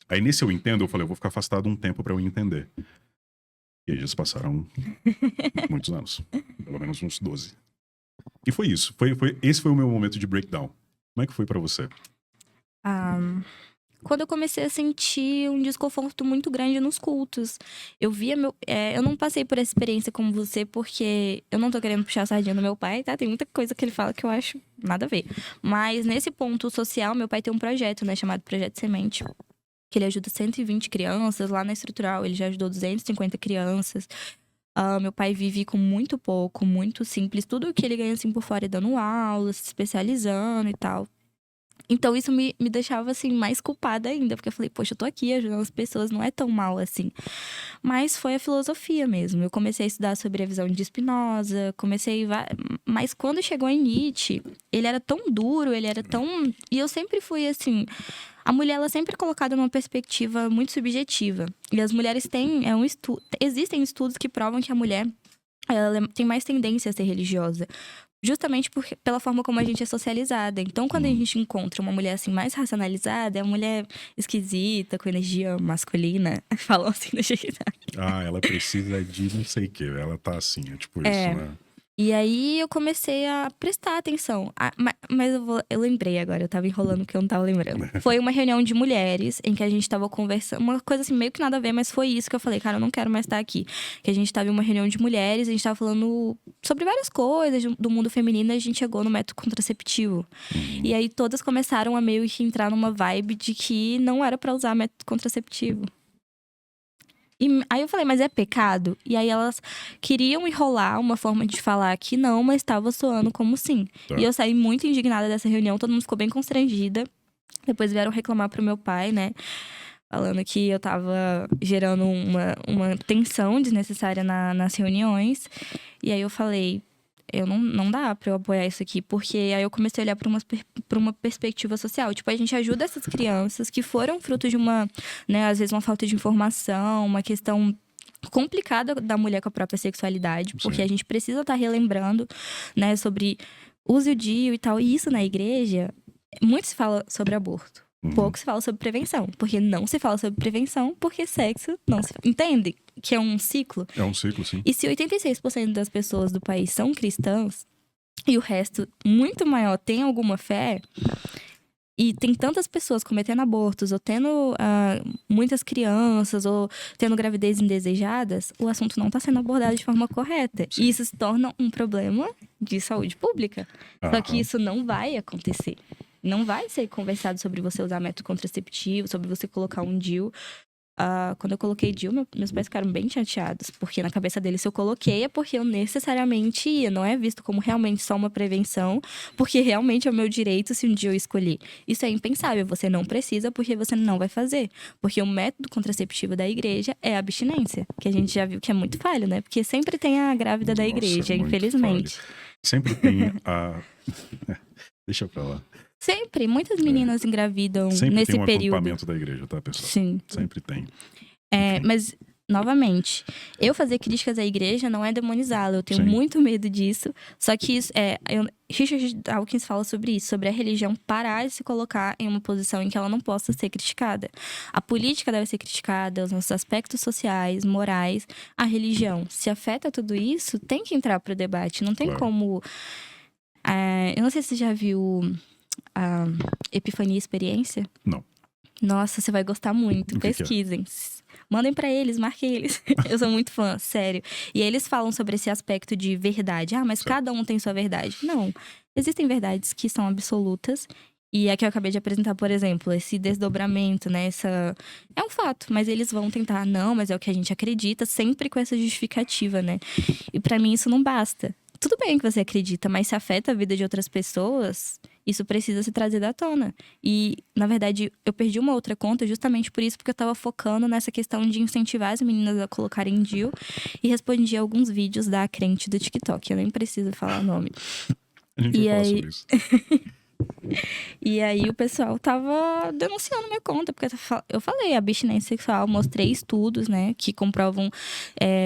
[SPEAKER 1] Aí nesse eu entendo, eu falei, eu vou ficar afastado um tempo para eu entender. E aí já se passaram muitos anos. Pelo menos uns 12. E foi isso. Esse foi o meu momento de breakdown. Como é que foi para você?
[SPEAKER 2] Quando eu comecei a sentir um desconforto muito grande nos cultos. Eu via eu não passei por essa experiência como você, porque eu não tô querendo puxar a sardinha do meu pai, tá? Tem muita coisa que ele fala que eu acho nada a ver. Mas nesse ponto social, meu pai tem um projeto, né? Chamado Projeto Semente. Que ele ajuda 120 crianças lá na estrutural. Ele já ajudou 250 crianças. Meu pai vive com muito pouco, muito simples. Tudo que ele ganha assim por fora é dando aula, se especializando e tal. Então isso me deixava assim mais culpada ainda, porque eu falei, poxa, eu tô aqui ajudando as pessoas, não é tão mal assim. Mas foi a filosofia mesmo. Eu comecei a estudar sobre a visão de Spinoza, mas quando chegou em Nietzsche, ele era tão duro, ele era tão... E eu sempre fui assim... A mulher, ela é sempre colocada numa perspectiva muito subjetiva. E as mulheres têm existem estudos que provam que a mulher ela tem mais tendência a ser religiosa. Justamente pela forma como a gente é socializada. Então, quando a gente encontra uma mulher assim mais racionalizada, é uma mulher esquisita, com energia masculina. Falam assim no jeito.
[SPEAKER 1] Ela precisa de não sei o quê. Ela tá assim, é tipo isso, né?
[SPEAKER 2] E aí eu comecei a prestar atenção. Mas eu lembrei agora, eu tava enrolando porque eu não tava lembrando. Foi uma reunião de mulheres em que a gente tava conversando, uma coisa assim meio que nada a ver, mas foi isso que eu falei, cara, eu não quero mais estar aqui. Que a gente tava em uma reunião de mulheres, a gente tava falando sobre várias coisas do mundo feminino e a gente chegou no método contraceptivo. E aí todas começaram a meio que entrar numa vibe de que não era pra usar método contraceptivo. E aí eu falei, mas é pecado? E aí elas queriam enrolar uma forma de falar que não, mas estava soando como sim.
[SPEAKER 1] Tá.
[SPEAKER 2] E eu saí muito indignada dessa reunião, todo mundo ficou bem constrangida. Depois vieram reclamar pro meu pai, né? Falando que eu tava gerando uma tensão desnecessária nas reuniões. E aí eu falei, não dá pra eu apoiar isso aqui. Porque aí eu comecei a olhar pra uma perspectiva social. Tipo, a gente ajuda essas crianças que foram fruto de né, às vezes uma falta de informação, uma questão complicada da mulher com a própria sexualidade. Porque a gente precisa estar relembrando, né, sobre uso e DIU e tal. E isso na igreja, muito se fala sobre aborto. Pouco se fala sobre prevenção. Porque não se fala sobre prevenção, porque sexo não se... Entende? Que é um ciclo.
[SPEAKER 1] É um ciclo, sim.
[SPEAKER 2] E se 86% das pessoas do país são cristãs, e o resto, muito maior, tem alguma fé, e tem tantas pessoas cometendo abortos, ou tendo muitas crianças, ou tendo gravidez indesejadas, o assunto não está sendo abordado de forma correta. Sim. E isso se torna um problema de saúde pública. Só que isso não vai acontecer. Não vai ser conversado sobre você usar método contraceptivo, sobre você colocar um DIU. Quando eu coloquei DIU, meus pais ficaram bem chateados. Porque na cabeça deles, se eu coloquei, é porque eu necessariamente ia. Não é visto como realmente só uma prevenção. Porque realmente é o meu direito se um dia eu escolher. Isso é impensável. Você não precisa porque você não vai fazer. Porque o método contraceptivo da igreja é a abstinência. Que a gente já viu que é muito falho, né? Porque sempre tem a grávida da igreja, infelizmente.
[SPEAKER 1] Falho. Sempre tem a... Deixa pra lá.
[SPEAKER 2] Sempre. Muitas meninas engravidam
[SPEAKER 1] sempre
[SPEAKER 2] nesse
[SPEAKER 1] tem um
[SPEAKER 2] período.
[SPEAKER 1] acampamento da igreja, tá, pessoal?
[SPEAKER 2] Sim.
[SPEAKER 1] Sempre tem.
[SPEAKER 2] Mas, novamente, eu fazer críticas à igreja não é demonizá-la. Eu tenho muito medo disso. Só que isso Richard Dawkins fala sobre isso. Sobre a religião parar de se colocar em uma posição em que ela não possa ser criticada. A política deve ser criticada, os nossos aspectos sociais, morais. A religião, se afeta tudo isso, tem que entrar pro debate. Não tem como... eu não sei se você já viu... Epifania Experiência?
[SPEAKER 1] Não.
[SPEAKER 2] Nossa, você vai gostar muito. Pesquisem. Mandem pra eles, marquem eles. Eu sou muito fã, sério. E aí eles falam sobre esse aspecto de verdade. Mas
[SPEAKER 1] Certo.
[SPEAKER 2] cada um tem sua verdade. Não. Existem verdades que são absolutas. E a que eu acabei de apresentar, por exemplo, esse desdobramento, né? É um fato, mas eles vão tentar, não, mas é o que a gente acredita, sempre com essa justificativa, né? E pra mim isso não basta. Tudo bem que você acredita, mas se afeta a vida de outras pessoas, isso precisa ser trazido à tona. E, na verdade, eu perdi uma outra conta justamente por isso, porque eu tava focando nessa questão de incentivar as meninas a colocarem DIU e respondi a alguns vídeos da crente do TikTok. Eu nem preciso falar o nome.
[SPEAKER 1] A gente vai falar sobre isso.
[SPEAKER 2] E aí o pessoal tava denunciando minha conta, porque eu falei abstinência sexual, mostrei estudos, né, que comprovam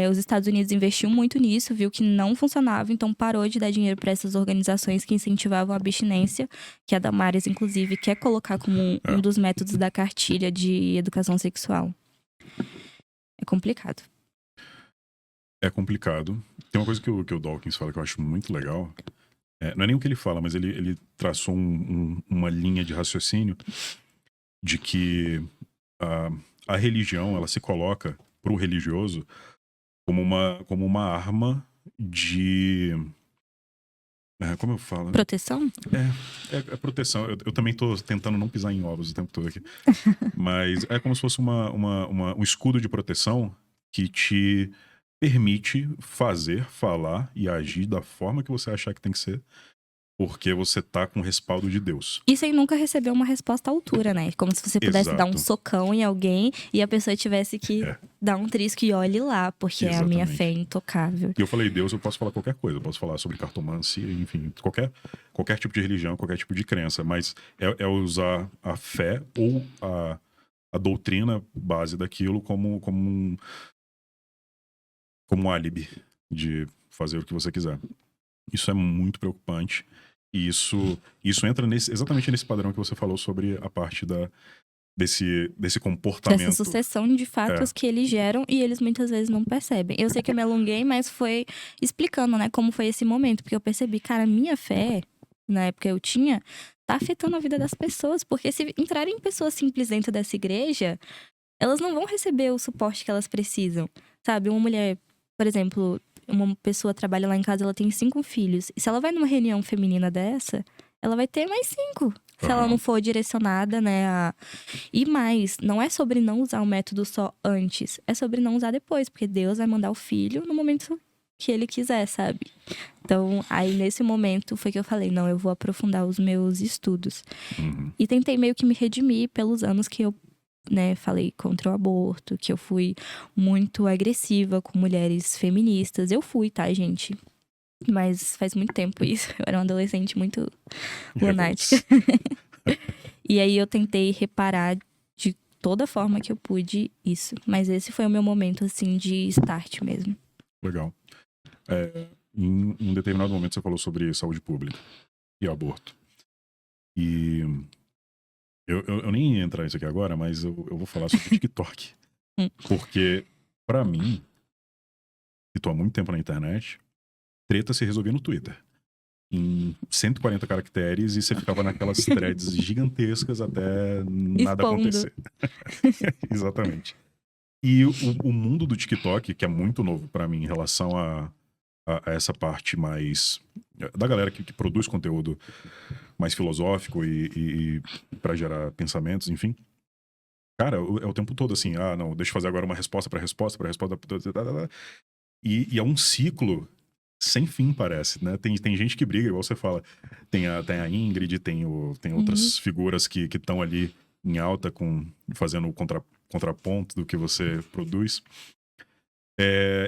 [SPEAKER 2] os Estados Unidos investiu muito nisso, viu que não funcionava, então parou de dar dinheiro para essas organizações que incentivavam a abstinência, que a Damares, inclusive, quer colocar como um dos métodos da cartilha de educação sexual. É complicado.
[SPEAKER 1] É complicado. Tem uma coisa que o Dawkins fala que eu acho muito legal. Não é nem o que ele fala, mas ele traçou uma linha de raciocínio de que a religião, ela se coloca pro religioso como uma arma de... como eu falo?
[SPEAKER 2] Proteção?
[SPEAKER 1] É proteção. Eu também tô tentando não pisar em ovos o tempo todo aqui. Mas é como se fosse um escudo de proteção que te permite fazer, falar e agir da forma que você achar que tem que ser, porque você tá com o respaldo de Deus.
[SPEAKER 2] E sem nunca receber uma resposta à altura, né? Como se você pudesse dar um
[SPEAKER 1] Exato.
[SPEAKER 2] socão em alguém e a pessoa tivesse que dar um trisco e olhe lá, porque a minha fé é intocável.
[SPEAKER 1] E eu falei Deus, eu posso falar qualquer coisa. Eu posso falar sobre cartomancia, enfim, qualquer tipo de religião, qualquer tipo de crença. Mas é usar a fé ou a doutrina base daquilo como um álibi de fazer o que você quiser. Isso é muito preocupante. E isso entra exatamente nesse padrão que você falou sobre a parte desse comportamento.
[SPEAKER 2] Essa sucessão de fatos que eles geram e eles muitas vezes não percebem. Eu sei que eu me alonguei, mas foi explicando, né, como foi esse momento. Porque eu percebi, cara, minha fé, na época eu tinha, tá afetando a vida das pessoas. Porque se entrarem pessoas simples dentro dessa igreja, elas não vão receber o suporte que elas precisam. Sabe, uma mulher, por exemplo, uma pessoa trabalha lá em casa, ela tem 5 filhos. E se ela vai numa reunião feminina dessa, ela vai ter mais 5. Se ela não for direcionada, né, E mais, não é sobre não usar o método só antes. É sobre não usar depois. Porque Deus vai mandar o filho no momento que ele quiser, sabe? Então, aí nesse momento foi que eu falei, não, eu vou aprofundar os meus estudos. E tentei meio que me redimir pelos anos que eu, né, falei contra o aborto, que eu fui muito agressiva com mulheres feministas. Eu fui, tá, gente? Mas faz muito tempo isso. Eu era uma adolescente muito lunática. E aí eu tentei reparar de toda forma que eu pude isso. Mas esse foi o meu momento, assim, de start mesmo.
[SPEAKER 1] Legal. Em um determinado momento você falou sobre saúde pública e aborto. E eu nem ia entrar nisso aqui agora, mas eu vou falar sobre o TikTok. Porque, pra mim, que tô há muito tempo na internet, treta se resolvia no Twitter. Em 140 caracteres e você ficava naquelas threads gigantescas até nada acontecer. Exatamente. E o mundo do TikTok, que é muito novo pra mim em relação a essa parte mais da galera que produz conteúdo mais filosófico e pra gerar pensamentos, enfim. Cara, é o tempo todo assim, não, deixa eu fazer agora uma resposta pra resposta. E é um ciclo sem fim, parece, né? Tem gente que briga, igual você fala. Tem a Ingrid, tem outras figuras que estão ali em alta, fazendo o contraponto do que você produz.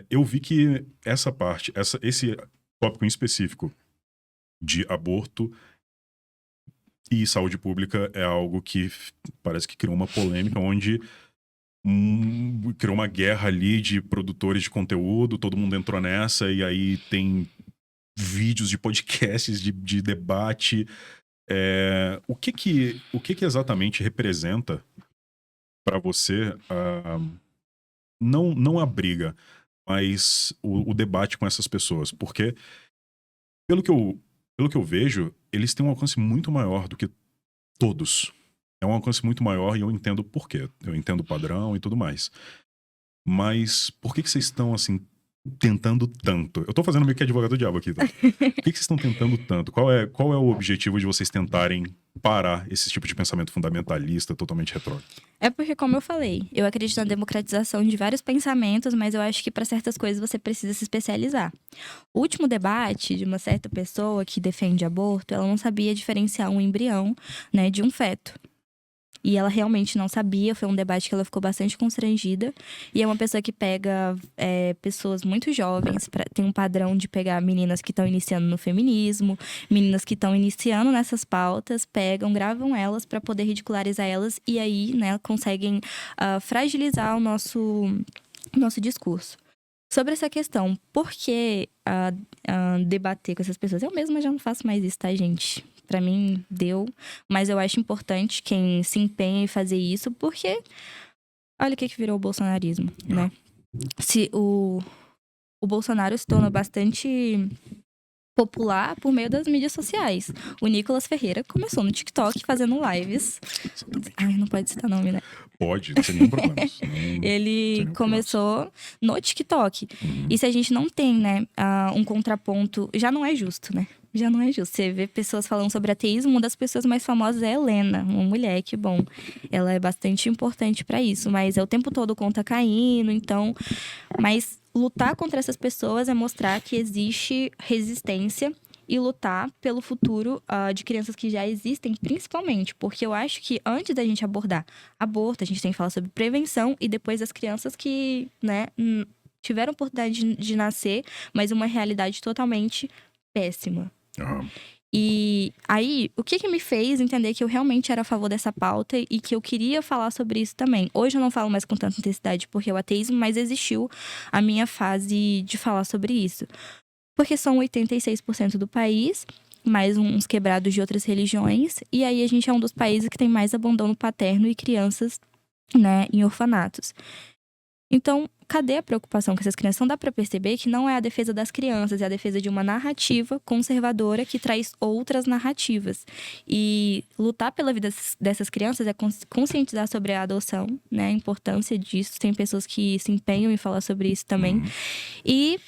[SPEAKER 1] Eu vi que essa parte, esse tópico em específico de aborto e saúde pública é algo que parece que criou uma polêmica onde criou uma guerra ali de produtores de conteúdo, todo mundo entrou nessa e aí tem vídeos de podcasts de debate. O que exatamente representa para você não a briga, mas o debate com essas pessoas? Porque, pelo que eu vejo, eles têm um alcance muito maior do que todos. É um alcance muito maior e eu entendo o porquê. Eu entendo o padrão e tudo mais. Mas por que vocês estão, assim, tentando tanto? Eu tô fazendo meio que advogado do diabo aqui, tá? Por que vocês estão tentando tanto? Qual é o objetivo de vocês tentarem parar esse tipo de pensamento fundamentalista totalmente retrógrado?
[SPEAKER 2] É porque, como eu falei, eu acredito na democratização de vários pensamentos, mas eu acho que para certas coisas você precisa se especializar. O último debate de uma certa pessoa que defende aborto, ela não sabia diferenciar um embrião, né, de um feto. E ela realmente não sabia, foi um debate que ela ficou bastante constrangida. E é uma pessoa que pega pessoas muito jovens, tem um padrão de pegar meninas que estão iniciando no feminismo, meninas que estão iniciando nessas pautas, pegam, gravam elas para poder ridicularizar elas e aí, né, conseguem fragilizar o nosso discurso. Sobre essa questão, por que debater com essas pessoas? Eu mesma já não faço mais isso, tá, gente? Pra mim, deu. Mas eu acho importante quem se empenha em fazer isso, porque olha o que virou o bolsonarismo, né? Se o Bolsonaro se tornou bastante popular por meio das mídias sociais. O Nicolas Ferreira começou no TikTok fazendo lives.
[SPEAKER 1] Exatamente.
[SPEAKER 2] Ai, não pode citar nome, né?
[SPEAKER 1] Pode, sem nenhum problema.
[SPEAKER 2] Ele começou no TikTok. E se a gente não tem, né, um contraponto, já não é justo, né? Já não é justo. Você vê pessoas falando sobre ateísmo, uma das pessoas mais famosas é a Helena, uma mulher que, bom, ela é bastante importante pra isso, mas é o tempo todo conta caindo, então... Mas lutar contra essas pessoas é mostrar que existe resistência e lutar pelo futuro de crianças que já existem, principalmente. Porque eu acho que antes da gente abordar aborto, a gente tem que falar sobre prevenção e depois as crianças que, né, tiveram oportunidade de nascer, mas uma realidade totalmente péssima.
[SPEAKER 1] Uhum.
[SPEAKER 2] E aí, o que me fez entender que eu realmente era a favor dessa pauta e que eu queria falar sobre isso também? Hoje eu não falo mais com tanta intensidade porque é o ateísmo, mas existiu a minha fase de falar sobre isso. Porque são 86% do país, mais uns quebrados de outras religiões, e aí a gente é um dos países que tem mais abandono paterno e crianças, né, em orfanatos. Então, cadê a preocupação com essas crianças? Não dá para perceber que não é a defesa das crianças, é a defesa de uma narrativa conservadora que traz outras narrativas. E lutar pela vida dessas crianças é conscientizar sobre a adoção, né? A importância disso. Tem pessoas que se empenham em falar sobre isso também. E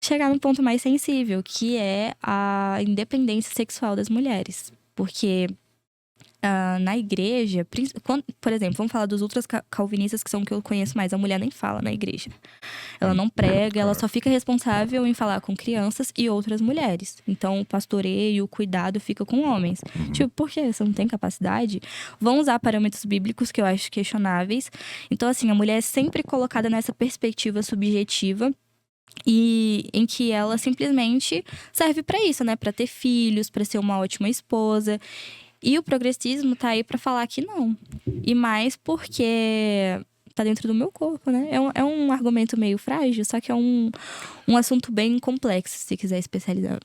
[SPEAKER 2] chegar num ponto mais sensível, que é a independência sexual das mulheres. Porque na igreja, por exemplo, vamos falar dos ultras calvinistas, que são o que eu conheço mais. A mulher nem fala na igreja. Ela não prega, ela só fica responsável em falar com crianças e outras mulheres. Então, o pastoreio, o cuidado fica com homens. Tipo, por quê? Você não tem capacidade? Vão usar parâmetros bíblicos que eu acho questionáveis. Então, assim, a mulher é sempre colocada nessa perspectiva subjetiva e em que ela simplesmente serve para isso, né? Para ter filhos, para ser uma ótima esposa. E o progressismo tá aí para falar que não. E mais porque tá dentro do meu corpo, né? É um argumento meio frágil, só que é um assunto bem complexo, se quiser especializar,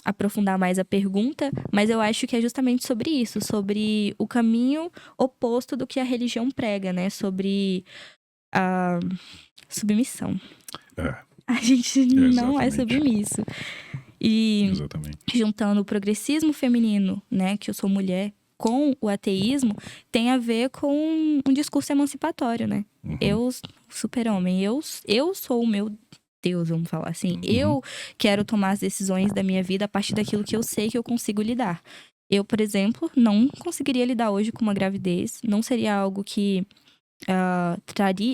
[SPEAKER 2] aprofundar mais a pergunta. Mas eu acho que é justamente sobre isso, sobre o caminho oposto do que a religião prega, né? Sobre a submissão. A gente não é submisso. E
[SPEAKER 1] exatamente.
[SPEAKER 2] Juntando o progressismo feminino, né, que eu sou mulher, com o ateísmo, tem a ver com um discurso emancipatório, né? Eu, super-homem, eu sou o meu Deus, vamos falar assim. Eu quero tomar as decisões da minha vida a partir daquilo que eu sei que eu consigo lidar. Eu, por exemplo, não conseguiria lidar hoje com uma gravidez, não seria algo que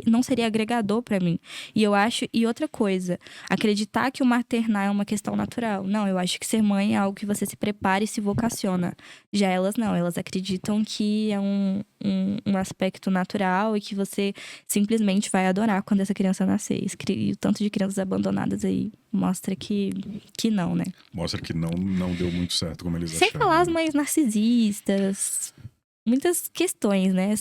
[SPEAKER 2] não seria agregador para mim. E eu acho, e outra coisa, acreditar que o maternar é uma questão natural. Não, eu acho que ser mãe é algo que você se prepara e se vocaciona. Já elas não, elas acreditam que é um aspecto natural e que você simplesmente vai adorar quando essa criança nascer. E o tanto de crianças abandonadas aí mostra que não, né?
[SPEAKER 1] Mostra que não deu muito certo como eles
[SPEAKER 2] Sem
[SPEAKER 1] acharam.
[SPEAKER 2] falar as mães narcisistas, muitas questões, né?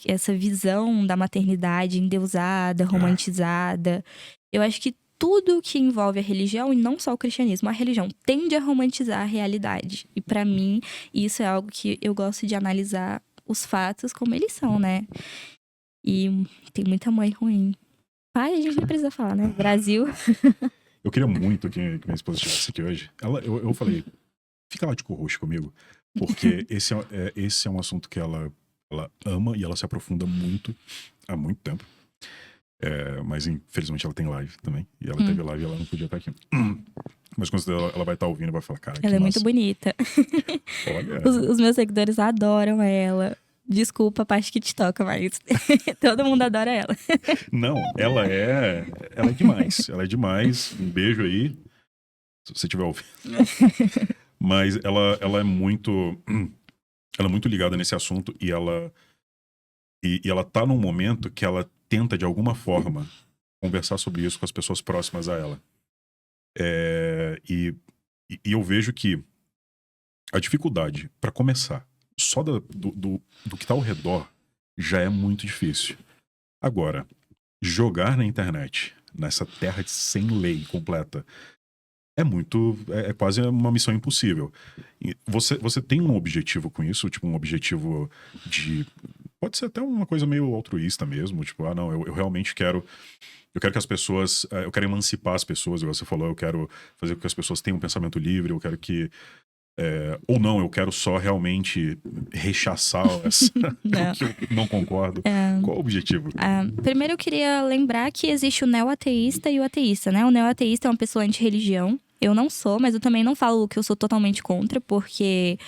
[SPEAKER 2] Essa visão da maternidade endeusada, romantizada. Eu acho que tudo que envolve a religião, e não só o cristianismo, a religião tende a romantizar a realidade. E para mim, isso é algo que eu gosto de analisar os fatos como eles são, né? E tem muita mãe ruim. Pai, a gente não precisa falar, né? Brasil.
[SPEAKER 1] Eu queria muito que minha esposa estivesse aqui hoje. Eu falei, fica lá de co-host comigo. Porque esse é um assunto que ela ama e ela se aprofunda muito há muito tempo. Mas infelizmente ela tem live também. E ela teve live e ela não podia estar aqui. Mas com certeza ela vai estar ouvindo e vai falar, cara, que
[SPEAKER 2] Ela é muito
[SPEAKER 1] massa.
[SPEAKER 2] bonita.
[SPEAKER 1] Olha.
[SPEAKER 2] Os meus seguidores adoram ela. Desculpa a parte que te toca, mas todo mundo adora ela.
[SPEAKER 1] Não, ela é demais. Ela é demais. Um beijo aí, se você estiver ouvindo. Mas ela é muito ligada nesse assunto e ela tá num momento que ela tenta, de alguma forma, conversar sobre isso com as pessoas próximas a ela. E eu vejo que a dificuldade, para começar, só do que tá ao redor, já é muito difícil. Agora, jogar na internet, nessa terra sem lei completa, é quase uma missão impossível. E você tem um objetivo com isso? Tipo, um objetivo de... Pode ser até uma coisa meio altruísta mesmo. Tipo, não, eu realmente quero... Eu quero que as pessoas... Eu quero emancipar as pessoas, igual você falou. Eu quero fazer com que as pessoas tenham um pensamento livre. Eu quero que... ou não, eu quero só realmente rechaçar o que eu não concordo. Qual o objetivo?
[SPEAKER 2] Primeiro eu queria lembrar que existe o neo-ateísta e o ateísta, né? O neo-ateísta é uma pessoa anti-religião. Eu não sou, mas eu também não falo que eu sou totalmente contra, porque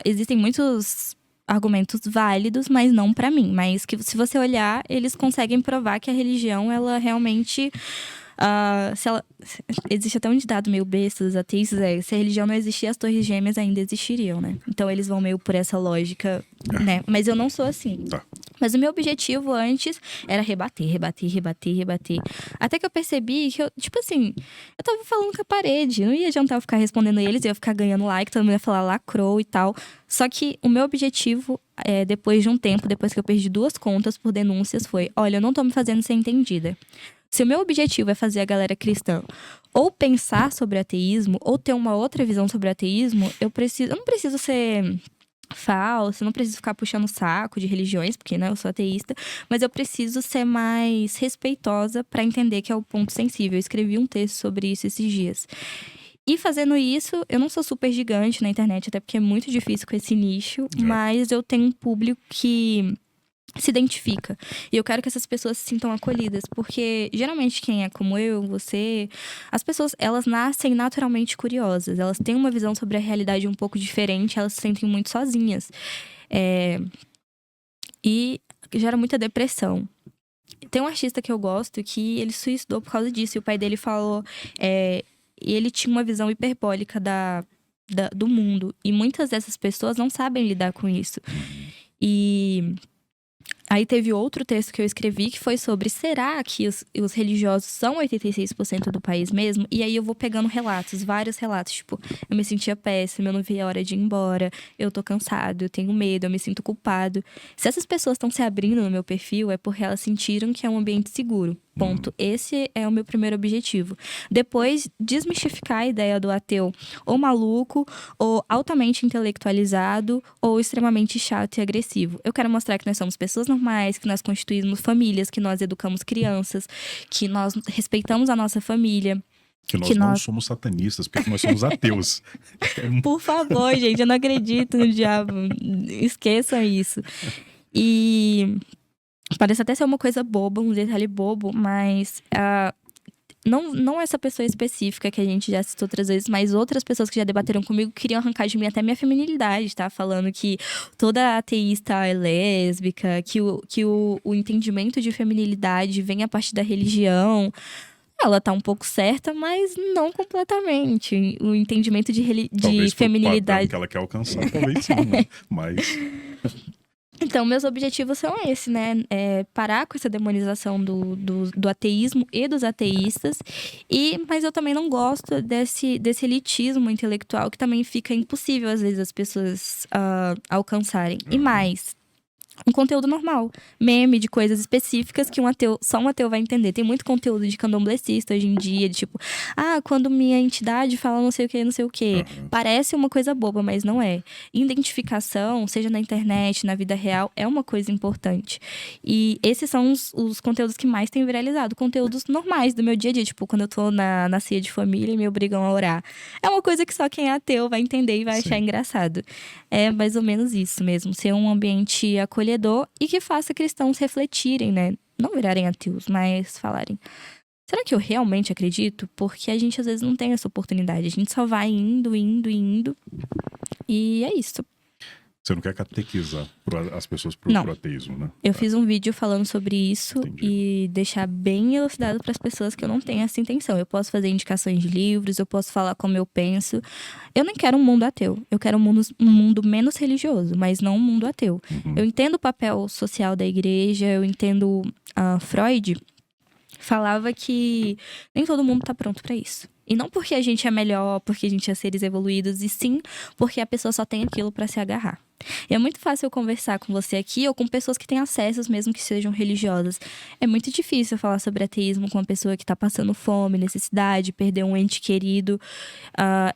[SPEAKER 2] existem muitos argumentos válidos, mas não pra mim. Mas que se você olhar, eles conseguem provar que a religião, ela realmente... existe até um ditado meio besta dos ateístas, se a religião não existir, as torres gêmeas ainda existiriam, né? Então eles vão meio por essa lógica, né? Mas eu não sou assim.
[SPEAKER 1] Tá.
[SPEAKER 2] Mas o meu objetivo antes era rebater. Até que eu percebi que tipo assim, eu tava falando com a parede. Não ia adiantar eu ficar respondendo eles, eu ia ficar ganhando like, todo mundo ia falar lacrou e tal. Só que o meu objetivo, depois de um tempo, depois que eu perdi 2 contas por denúncias, foi: olha, eu não tô me fazendo ser entendida. Se o meu objetivo é fazer a galera cristã ou pensar sobre ateísmo, ou ter uma outra visão sobre ateísmo, eu não preciso ser falsa, não preciso ficar puxando o saco de religiões, porque, né, eu sou ateísta, mas eu preciso ser mais respeitosa para entender que é o ponto sensível. Eu escrevi um texto sobre isso esses dias. E fazendo isso, eu não sou super gigante na internet, até porque é muito difícil com esse nicho, mas eu tenho um público que se identifica. E eu quero que essas pessoas se sintam acolhidas, porque geralmente quem é como eu, você, as pessoas, elas nascem naturalmente curiosas, elas têm uma visão sobre a realidade um pouco diferente, elas se sentem muito sozinhas. E gera muita depressão. Tem um artista que eu gosto que ele suicidou por causa disso, e o pai dele falou, e ele tinha uma visão hiperbólica do mundo, e muitas dessas pessoas não sabem lidar com isso. E aí teve outro texto que eu escrevi que foi sobre: será que os religiosos são 86% do país mesmo? E aí eu vou pegando relatos, vários relatos. Tipo, eu me sentia péssima, eu não via a hora de ir embora, eu tô cansado, eu tenho medo, eu me sinto culpado. Se essas pessoas estão se abrindo no meu perfil, é porque elas sentiram que é um ambiente seguro. Ponto. Esse é o meu primeiro objetivo. Depois, desmistificar a ideia do ateu ou maluco, ou altamente intelectualizado, ou extremamente chato e agressivo. Eu quero mostrar que nós somos pessoas normais, que nós constituímos famílias, que nós educamos crianças, que nós respeitamos a nossa família.
[SPEAKER 1] Que nós não somos satanistas, porque nós somos ateus.
[SPEAKER 2] Por favor, gente, eu não acredito no diabo. Esqueçam isso. E parece até ser uma coisa boba, um detalhe bobo, mas não essa pessoa específica que a gente já citou outras vezes, mas outras pessoas que já debateram comigo queriam arrancar de mim até minha feminilidade, tá? Falando que toda ateísta é lésbica, que o entendimento de feminilidade vem a partir da religião. Ela tá um pouco certa, mas não completamente. O entendimento de feminilidade...
[SPEAKER 1] que ela quer alcançar, talvez sim, né? Mas...
[SPEAKER 2] Então, meus objetivos são esses, né? Parar com essa demonização do ateísmo e dos ateístas. Mas eu também não gosto desse elitismo intelectual que também fica impossível, às vezes, as pessoas alcançarem. E mais, um conteúdo normal. Meme de coisas específicas que só um ateu vai entender. Tem muito conteúdo de candomblessista hoje em dia, de tipo... quando minha entidade fala não sei o que, não sei o que. Parece uma coisa boba, mas não é. Identificação, seja na internet, na vida real, é uma coisa importante. E esses são os conteúdos que mais têm viralizado. Conteúdos normais do meu dia a dia. Tipo, quando eu tô na ceia de família e me obrigam a orar. É uma coisa que só quem é ateu vai entender e vai achar engraçado. É mais ou menos isso mesmo. Ser um ambiente acolhedor e que faça cristãos refletirem, né? não virarem ateus, mas falarem: será que eu realmente acredito? Porque a gente às vezes não tem essa oportunidade. A gente só vai indo. E é isso.
[SPEAKER 1] Você não quer catequizar as pessoas
[SPEAKER 2] Não.
[SPEAKER 1] pro ateísmo, né?
[SPEAKER 2] Eu fiz um vídeo falando sobre isso.
[SPEAKER 1] Entendi.
[SPEAKER 2] E deixar bem elucidado para as pessoas que eu não tenho essa intenção. Eu posso fazer indicações de livros, eu posso falar como eu penso. Eu nem quero um mundo ateu. Eu quero um mundo menos religioso, mas não um mundo ateu. Eu entendo o papel social da igreja, eu entendo Freud falava que nem todo mundo tá pronto pra isso. E não porque a gente é melhor, porque a gente é seres evoluídos, e sim porque a pessoa só tem aquilo pra se agarrar. E é muito fácil eu conversar com você aqui ou com pessoas que têm acessos, mesmo que sejam religiosas. É muito difícil falar sobre ateísmo com uma pessoa que tá passando fome, necessidade, perdeu um ente querido.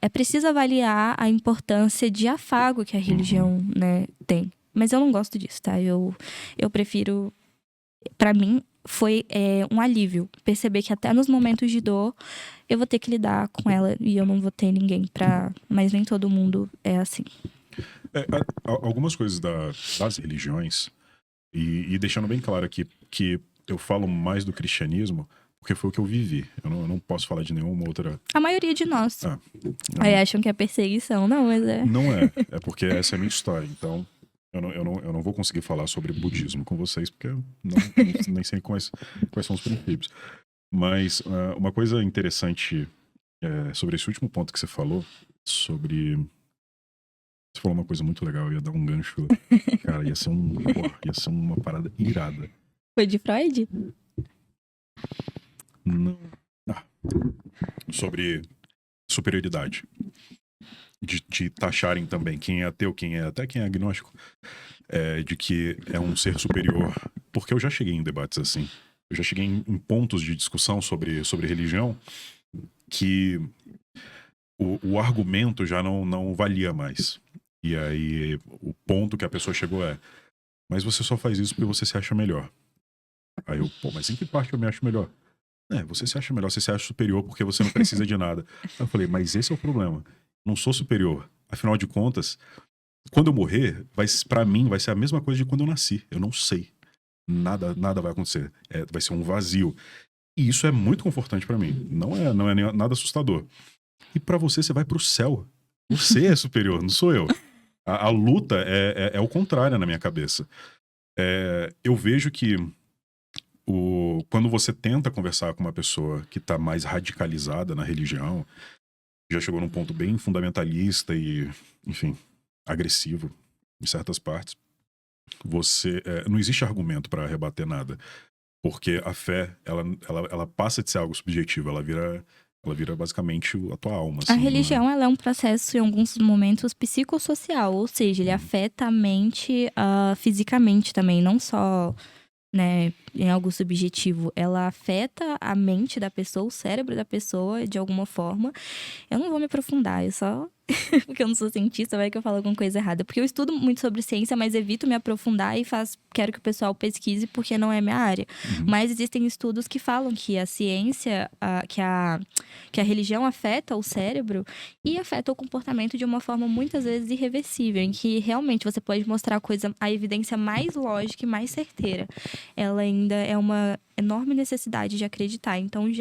[SPEAKER 2] É preciso avaliar a importância de afago que a religião, né, tem. Mas eu não gosto disso, tá? Eu prefiro... Pra mim, foi um alívio perceber que até nos momentos de dor eu vou ter que lidar com ela e eu não vou ter ninguém pra... Mas nem todo mundo é assim.
[SPEAKER 1] Algumas coisas das religiões, e deixando bem claro aqui que eu falo mais do cristianismo porque foi o que eu vivi. Eu não posso falar de nenhuma outra...
[SPEAKER 2] A maioria de nós. Aí acham que é perseguição. Não, mas é...
[SPEAKER 1] Não é. É porque essa é a minha história. Então, eu não vou conseguir falar sobre budismo com vocês, porque eu nem sei quais são os princípios. Mas uma coisa interessante sobre esse último ponto que você falou, sobre... Você falou uma coisa muito legal, eu ia dar um gancho. Cara, ia ser uma parada irada.
[SPEAKER 2] Foi de Freud?
[SPEAKER 1] Não. Sobre superioridade. De taxarem também quem é ateu, até quem é agnóstico, de que é um ser superior. Porque eu já cheguei em debates assim. Eu já cheguei em pontos de discussão sobre religião que o argumento já não valia mais. E aí o ponto que a pessoa chegou mas você só faz isso porque você se acha melhor. Aí eu, mas em que parte eu me acho melhor? Você se acha melhor, você se acha superior porque você não precisa de nada. Aí eu falei, mas esse é o problema. Não sou superior. Afinal de contas, quando eu morrer, pra mim vai ser a mesma coisa de quando eu nasci. Eu não sei. Nada vai acontecer. Vai ser um vazio. E isso é muito confortante pra mim. Não é nada assustador. E pra você vai pro céu. Você é superior, não sou eu. A luta é o contrário na minha cabeça. Eu vejo que quando você tenta conversar com uma pessoa que tá mais radicalizada na religião, já chegou num ponto bem fundamentalista e, enfim, agressivo em certas partes, não existe argumento para rebater nada, porque a fé ela passa de ser algo subjetivo, ela vira basicamente a tua alma. Assim,
[SPEAKER 2] a religião ela é um processo, em alguns momentos, psicossocial, ou seja, ele afeta a mente fisicamente também, não só, né, em algo subjetivo. Ela afeta a mente da pessoa, o cérebro da pessoa, de alguma forma. Eu não vou me aprofundar, eu só... porque eu não sou cientista, vai que eu falo alguma coisa errada. Porque eu estudo muito sobre ciência, mas evito me aprofundar e quero que o pessoal pesquise porque não é minha área. Mas existem estudos que falam que a ciência, que a religião afeta o cérebro e afeta o comportamento de uma forma muitas vezes irreversível, em que realmente você pode mostrar a evidência mais lógica e mais certeira. Ela ainda é uma enorme necessidade de acreditar. Então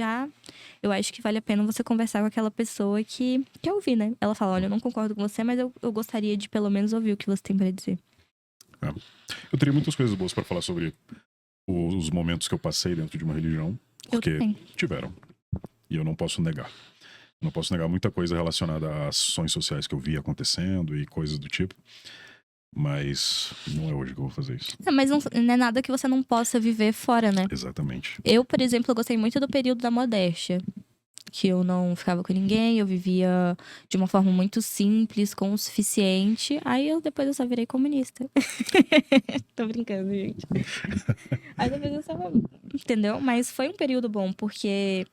[SPEAKER 2] eu acho que vale a pena você conversar com aquela pessoa que quer ouvir, né? Ela fala, olha, eu não concordo com você, mas eu gostaria de pelo menos ouvir o que você tem pra dizer.
[SPEAKER 1] Eu teria muitas coisas boas pra falar sobre os momentos que eu passei dentro de uma religião, porque tiveram. E eu não posso negar. Não posso negar muita coisa relacionada a ações sociais que eu vi acontecendo e coisas do tipo. Mas não é hoje que eu vou fazer isso.
[SPEAKER 2] Mas não é nada que você não possa viver fora, né?
[SPEAKER 1] Exatamente.
[SPEAKER 2] Eu, por exemplo, eu gostei muito do período da modéstia. Que eu não ficava com ninguém, eu vivia de uma forma muito simples, com o suficiente. Aí depois eu só virei comunista. Tô brincando, gente. Aí depois eu só... Entendeu? Mas foi um período bom, porque...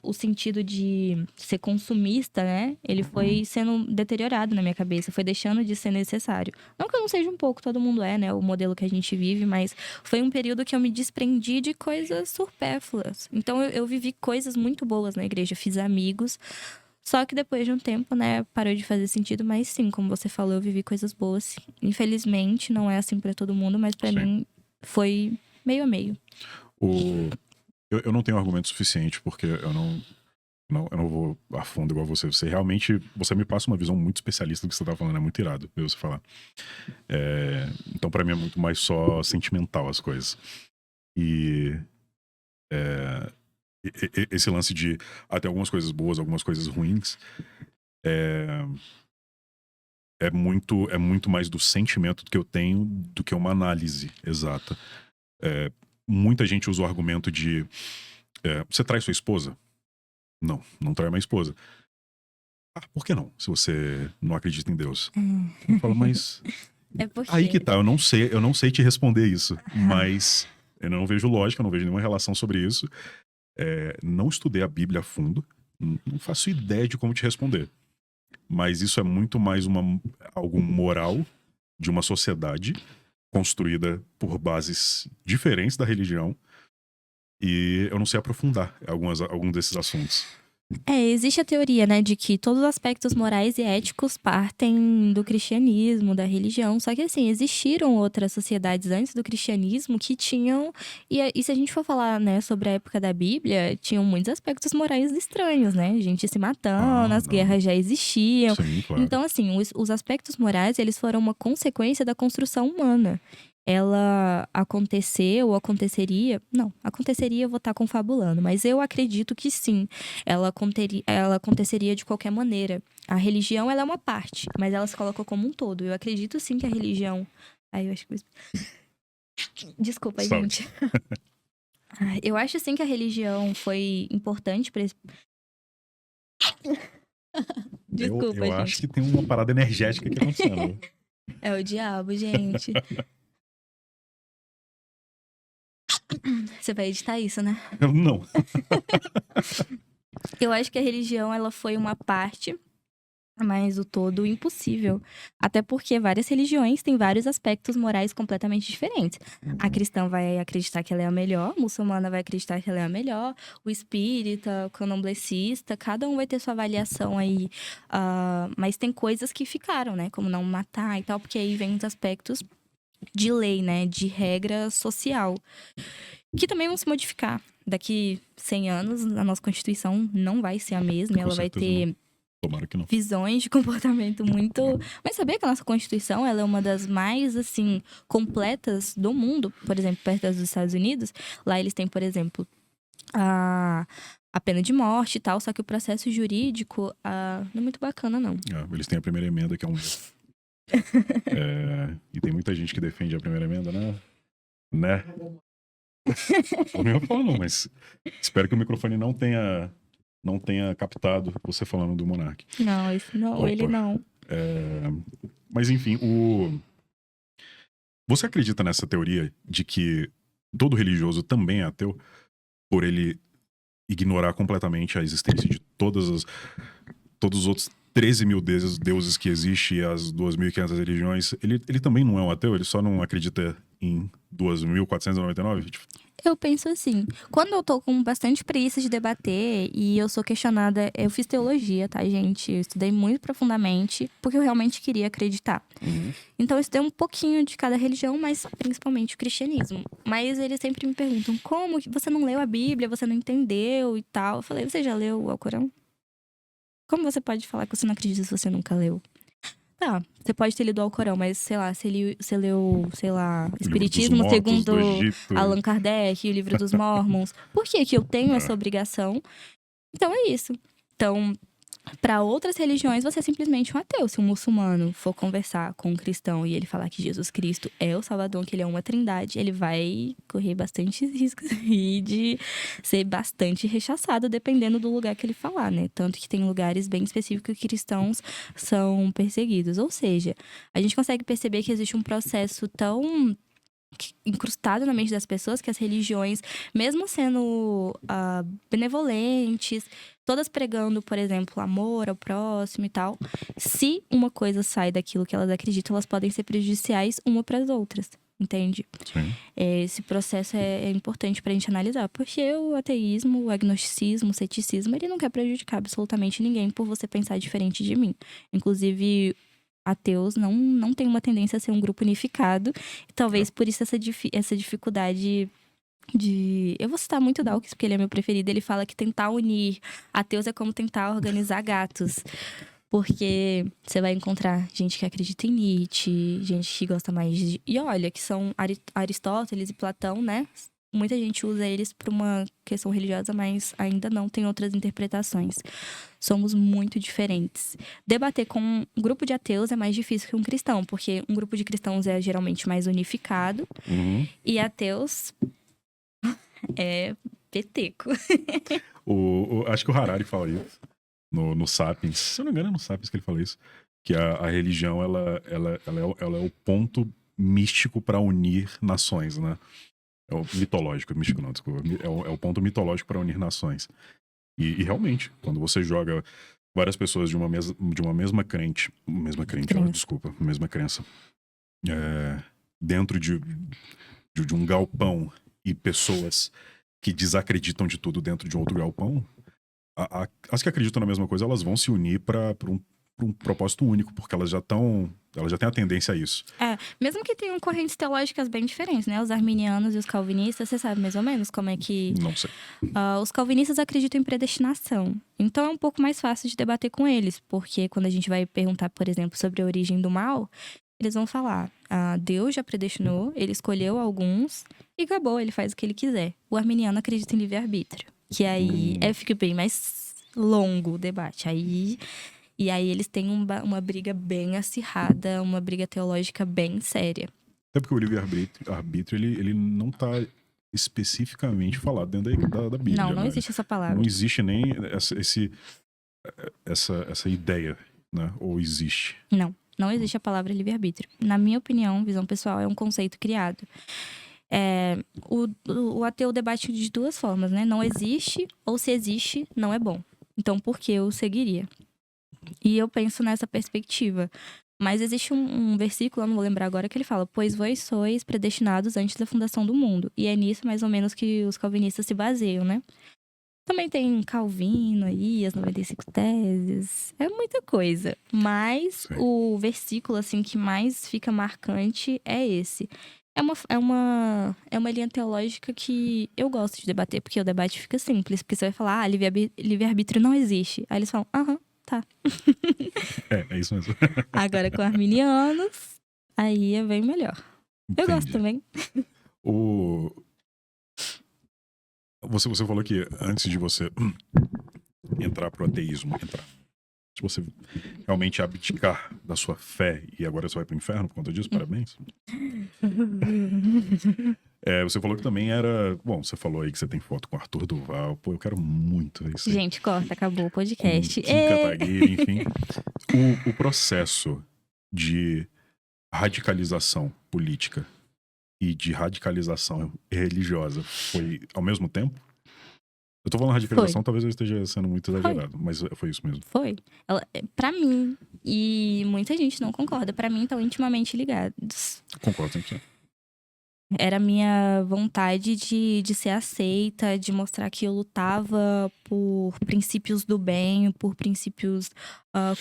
[SPEAKER 2] o sentido de ser consumista, né? Ele foi sendo deteriorado na minha cabeça. Foi deixando de ser necessário. Não que eu não seja um pouco, todo mundo é, né? O modelo que a gente vive. Mas foi um período que eu me desprendi de coisas supérfluas. Então, eu vivi coisas muito boas na igreja. Fiz amigos. Só que depois de um tempo, né? Parou de fazer sentido. Mas sim, como você falou, eu vivi coisas boas. Infelizmente, não é assim pra todo mundo. Mas pra mim, foi meio a meio.
[SPEAKER 1] Eu não tenho argumento suficiente, porque eu não vou a fundo igual você. Você me passa uma visão muito especialista do que você tá falando, é muito irado ver você falar. Então, pra mim, é muito mais só sentimental as coisas. E esse lance de até algumas coisas boas, algumas coisas ruins, é muito mais do sentimento que eu tenho do que uma análise exata. Muita gente usa o argumento de você trai sua esposa? Não trai minha esposa. Por que não? Se você não acredita em Deus. Eu falo, mas
[SPEAKER 2] É porque...
[SPEAKER 1] aí que tá, eu não sei te responder isso, mas eu não vejo lógica, não vejo nenhuma relação sobre isso. Não estudei a Bíblia a fundo, não faço ideia de como te responder. Mas isso é muito mais algo moral de uma sociedade construída por bases diferentes da religião, e eu não sei aprofundar algum desses assuntos.
[SPEAKER 2] Existe a teoria, né, de que todos os aspectos morais e éticos partem do cristianismo, da religião. Só que, assim, existiram outras sociedades antes do cristianismo que tinham... E se a gente for falar, né, sobre a época da Bíblia, tinham muitos aspectos morais estranhos, né? Gente se matando, as guerras já existiam.
[SPEAKER 1] Sim, claro.
[SPEAKER 2] Então, assim, os aspectos morais, eles foram uma consequência da construção humana. Ela aconteceu ou aconteceria... Não, aconteceria, eu vou estar confabulando. Mas eu acredito que sim, ela aconteceria de qualquer maneira. A religião, ela é uma parte, mas ela se coloca como um todo. Eu acredito sim que a religião... eu acho que... Desculpa,
[SPEAKER 1] Saúde.
[SPEAKER 2] gente. Eu acho sim que a religião foi importante para esse... Desculpa,
[SPEAKER 1] eu
[SPEAKER 2] gente.
[SPEAKER 1] acho que tem uma parada energética aqui acontecendo.
[SPEAKER 2] É o diabo, gente. Você vai editar isso, né?
[SPEAKER 1] Não.
[SPEAKER 2] Eu acho que a religião, ela foi uma parte, mas o todo impossível. Até porque várias religiões têm vários aspectos morais completamente diferentes. A cristã vai acreditar que ela é a melhor, a muçulmana vai acreditar que ela é a melhor, o espírita, o candomblessista, cada um vai ter sua avaliação aí. Mas tem coisas que ficaram, né? Como não matar e tal, porque aí vem os aspectos de lei, né? De regra social. Que também vão se modificar. Daqui 100 anos, a nossa Constituição não vai ser a mesma. Ela vai ter...
[SPEAKER 1] Tomara que não.
[SPEAKER 2] Visões de comportamento muito... Mas sabia que a nossa Constituição, ela é uma das mais, assim, completas do mundo? Por exemplo, perto dos Estados Unidos, lá eles têm, por exemplo, a pena de morte e tal, só que o processo jurídico não é muito bacana, não.
[SPEAKER 1] Eles têm a primeira emenda, que é um... e tem muita gente que defende a primeira emenda, né? Não ia falar não, mas espero que o microfone não tenha captado você falando do Monark.
[SPEAKER 2] Não, isso não. Opa. Ele não.
[SPEAKER 1] Mas enfim, você acredita nessa teoria de que todo religioso também é ateu, por ele ignorar completamente a existência de todos os outros 13 mil deuses que existem e as 2.500 religiões? Ele também não é um ateu? Ele só não acredita em 2.499?
[SPEAKER 2] Eu penso assim, quando eu tô com bastante preguiça de debater e eu sou questionada, eu fiz teologia, tá, gente? Eu estudei muito profundamente porque eu realmente queria acreditar. Então eu estudei um pouquinho de cada religião, mas principalmente o cristianismo. Mas eles sempre me perguntam, como que você não leu a Bíblia, você não entendeu e tal? Eu falei, você já leu o Alcorão? Como você pode falar que você não acredita se você nunca leu? Tá, você pode ter lido o Alcorão, mas, sei lá, você leu, sei lá, Espiritismo segundo Allan Kardec, o Livro dos Mormons. Por que eu tenho essa obrigação? Então é isso. Então, para outras religiões, você é simplesmente um ateu. Se um muçulmano for conversar com um cristão e ele falar que Jesus Cristo é o Salvador, que ele é uma trindade, ele vai correr bastante riscos e de ser bastante rechaçado, dependendo do lugar que ele falar, né? Tanto que tem lugares bem específicos que cristãos são perseguidos. Ou seja, a gente consegue perceber que existe um processo tão incrustado na mente das pessoas que as religiões, mesmo sendo benevolentes, todas pregando, por exemplo, amor ao próximo e tal, se uma coisa sai daquilo que elas acreditam, elas podem ser prejudiciais uma para as outras, entende?
[SPEAKER 1] Sim.
[SPEAKER 2] Esse processo é importante pra gente analisar, porque o ateísmo, o agnosticismo, o ceticismo, ele não quer prejudicar absolutamente ninguém por você pensar diferente de mim. Inclusive, ateus não tem uma tendência a ser um grupo unificado. E talvez por isso essa dificuldade Eu vou citar muito Dawkins, porque ele é meu preferido. Ele fala que tentar unir ateus é como tentar organizar gatos. Porque você vai encontrar gente que acredita em Nietzsche, gente que gosta mais de... E olha, que são Aristóteles e Platão, né? Muita gente usa eles para uma questão religiosa, mas ainda não tem outras interpretações. Somos muito diferentes. Debater com um grupo de ateus é mais difícil que um cristão, porque um grupo de cristãos é geralmente mais unificado e ateus é peteco.
[SPEAKER 1] Acho que o Harari fala isso no Sapiens. Se eu não me engano, é no Sapiens que ele fala isso. Que a religião, ela é o ponto místico para unir nações, né? É o mitológico, místico não, desculpa. É o ponto mitológico para unir nações. E realmente, quando você joga várias pessoas de uma mesma crença, mesma crença, dentro de um galpão e pessoas que desacreditam de tudo dentro de um outro galpão, as que acreditam na mesma coisa, elas vão se unir para um propósito único, porque elas já têm a tendência a isso.
[SPEAKER 2] Mesmo que tenham correntes teológicas bem diferentes, né? Os arminianos e os calvinistas, você sabe mais ou menos como é que...
[SPEAKER 1] Não sei.
[SPEAKER 2] Os calvinistas acreditam em predestinação. Então é um pouco mais fácil de debater com eles, porque quando a gente vai perguntar, por exemplo, sobre a origem do mal, eles vão falar, Deus já predestinou, ele escolheu alguns e acabou, ele faz o que ele quiser. O arminiano acredita em livre-arbítrio, que aí fica bem mais longo o debate. E aí eles têm uma briga bem acirrada, uma briga teológica bem séria.
[SPEAKER 1] Até porque o livre-arbítrio, ele não está especificamente falado dentro da Bíblia.
[SPEAKER 2] Não existe essa palavra.
[SPEAKER 1] Não existe nem essa ideia, né? Ou existe?
[SPEAKER 2] Não existe a palavra livre-arbítrio. Na minha opinião, visão pessoal, é um conceito criado. O ateu debate de duas formas, né? Não existe, ou se existe, não é bom. Então, por que eu seguiria? E eu penso nessa perspectiva. Mas existe um versículo, eu não vou lembrar agora, que ele fala: pois vós sois predestinados antes da fundação do mundo. E é nisso, mais ou menos, que os calvinistas se baseiam, né? Também tem Calvino aí, as 95 teses. É muita coisa. Mas o versículo, assim, que mais fica marcante é esse. É uma linha teológica que eu gosto de debater, porque o debate fica simples. Porque você vai falar, livre-arbítrio não existe. Aí eles falam, tá.
[SPEAKER 1] É isso mesmo.
[SPEAKER 2] Agora com arminianos, aí é bem melhor.
[SPEAKER 1] Entendi.
[SPEAKER 2] Eu gosto também.
[SPEAKER 1] Você falou que antes de você entrar pro ateísmo, se você realmente abdicar da sua fé e agora você vai pro inferno por conta disso, parabéns. Você falou que também era... Bom, você falou aí que você tem foto com o Arthur Duval. Pô, eu quero muito ver isso aí.
[SPEAKER 2] Gente, corta, acabou o podcast.
[SPEAKER 1] Kim Kataguiri, enfim. O processo de radicalização política e de radicalização religiosa foi ao mesmo tempo? Eu tô falando radicalização, talvez eu esteja sendo muito exagerado, mas foi isso mesmo.
[SPEAKER 2] Foi. Pra mim, e muita gente não concorda, pra mim estão intimamente ligados.
[SPEAKER 1] Concordo 100%.
[SPEAKER 2] Era a minha vontade de ser aceita, de mostrar que eu lutava por princípios do bem, por princípios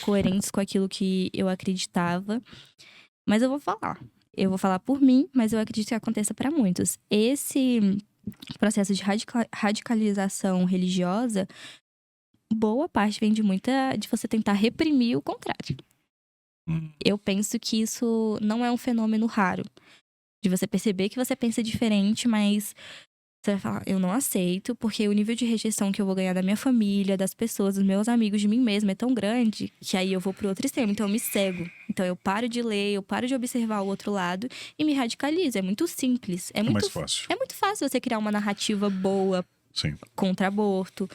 [SPEAKER 2] coerentes com aquilo que eu acreditava. Mas eu vou falar por mim, mas eu acredito que aconteça para muitos. Esse processo de radicalização religiosa, boa parte vem de você tentar reprimir o contrário. Eu penso que isso não é um fenômeno raro. De você perceber que você pensa diferente, mas você vai falar, eu não aceito, porque o nível de rejeição que eu vou ganhar da minha família, das pessoas, dos meus amigos, de mim mesma é tão grande que aí eu vou pro outro extremo. Então eu me cego. Então eu paro de ler, eu paro de observar o outro lado e me radicalizo. É muito simples. É
[SPEAKER 1] mais fácil.
[SPEAKER 2] É muito fácil você criar uma narrativa boa.
[SPEAKER 1] Sim.
[SPEAKER 2] Contra aborto,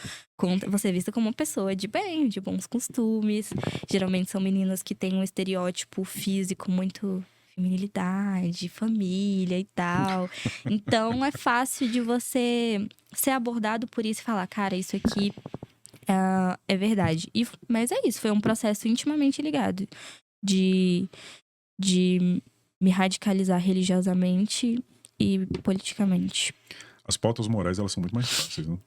[SPEAKER 2] você é vista como uma pessoa de bem, de bons costumes. Geralmente são meninas que têm um estereótipo físico muito... feminilidade, família e tal. Então, é fácil de você ser abordado por isso e falar, cara, isso aqui é verdade. Mas é isso, foi um processo intimamente ligado de me radicalizar religiosamente e politicamente.
[SPEAKER 1] As pautas morais, elas são muito mais fáceis, né?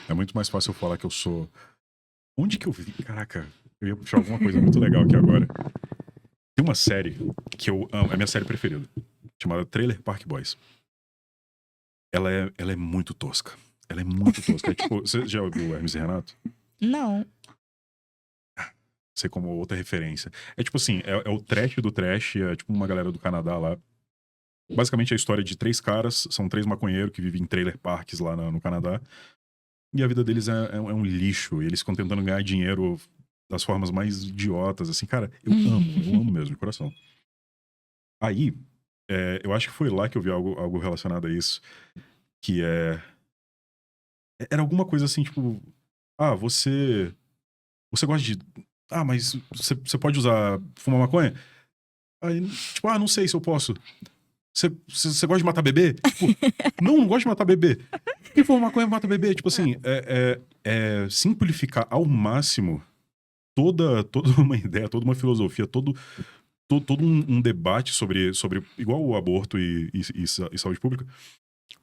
[SPEAKER 1] É muito mais fácil eu falar que eu sou... Onde que eu vi? Caraca, eu ia puxar alguma coisa muito legal aqui agora. Tem uma série que eu amo, é a minha série preferida, chamada Trailer Park Boys. ela é muito tosca. Ela é muito tosca. É tipo, você já ouviu o Hermes e Renato?
[SPEAKER 2] Não.
[SPEAKER 1] Sei como outra referência. É tipo assim, é o trash do trash, é tipo uma galera do Canadá lá. Basicamente é a história de 3 caras, são 3 maconheiros que vivem em trailer parks lá no Canadá. E a vida deles é um lixo. E eles ficam tentando ganhar dinheiro das formas mais idiotas, assim. Cara, eu amo mesmo, de coração. Aí, eu acho que foi lá que eu vi algo relacionado a isso. Que era alguma coisa assim, tipo... Ah, você gosta de... Ah, mas você pode fumar maconha? Aí, tipo, não sei se eu posso. Você gosta de matar bebê? Tipo, não gosto de matar bebê. Quem for maconha mata bebê. Tipo assim, é simplificar ao máximo toda uma ideia, toda uma filosofia, todo um debate sobre igual o aborto e saúde pública.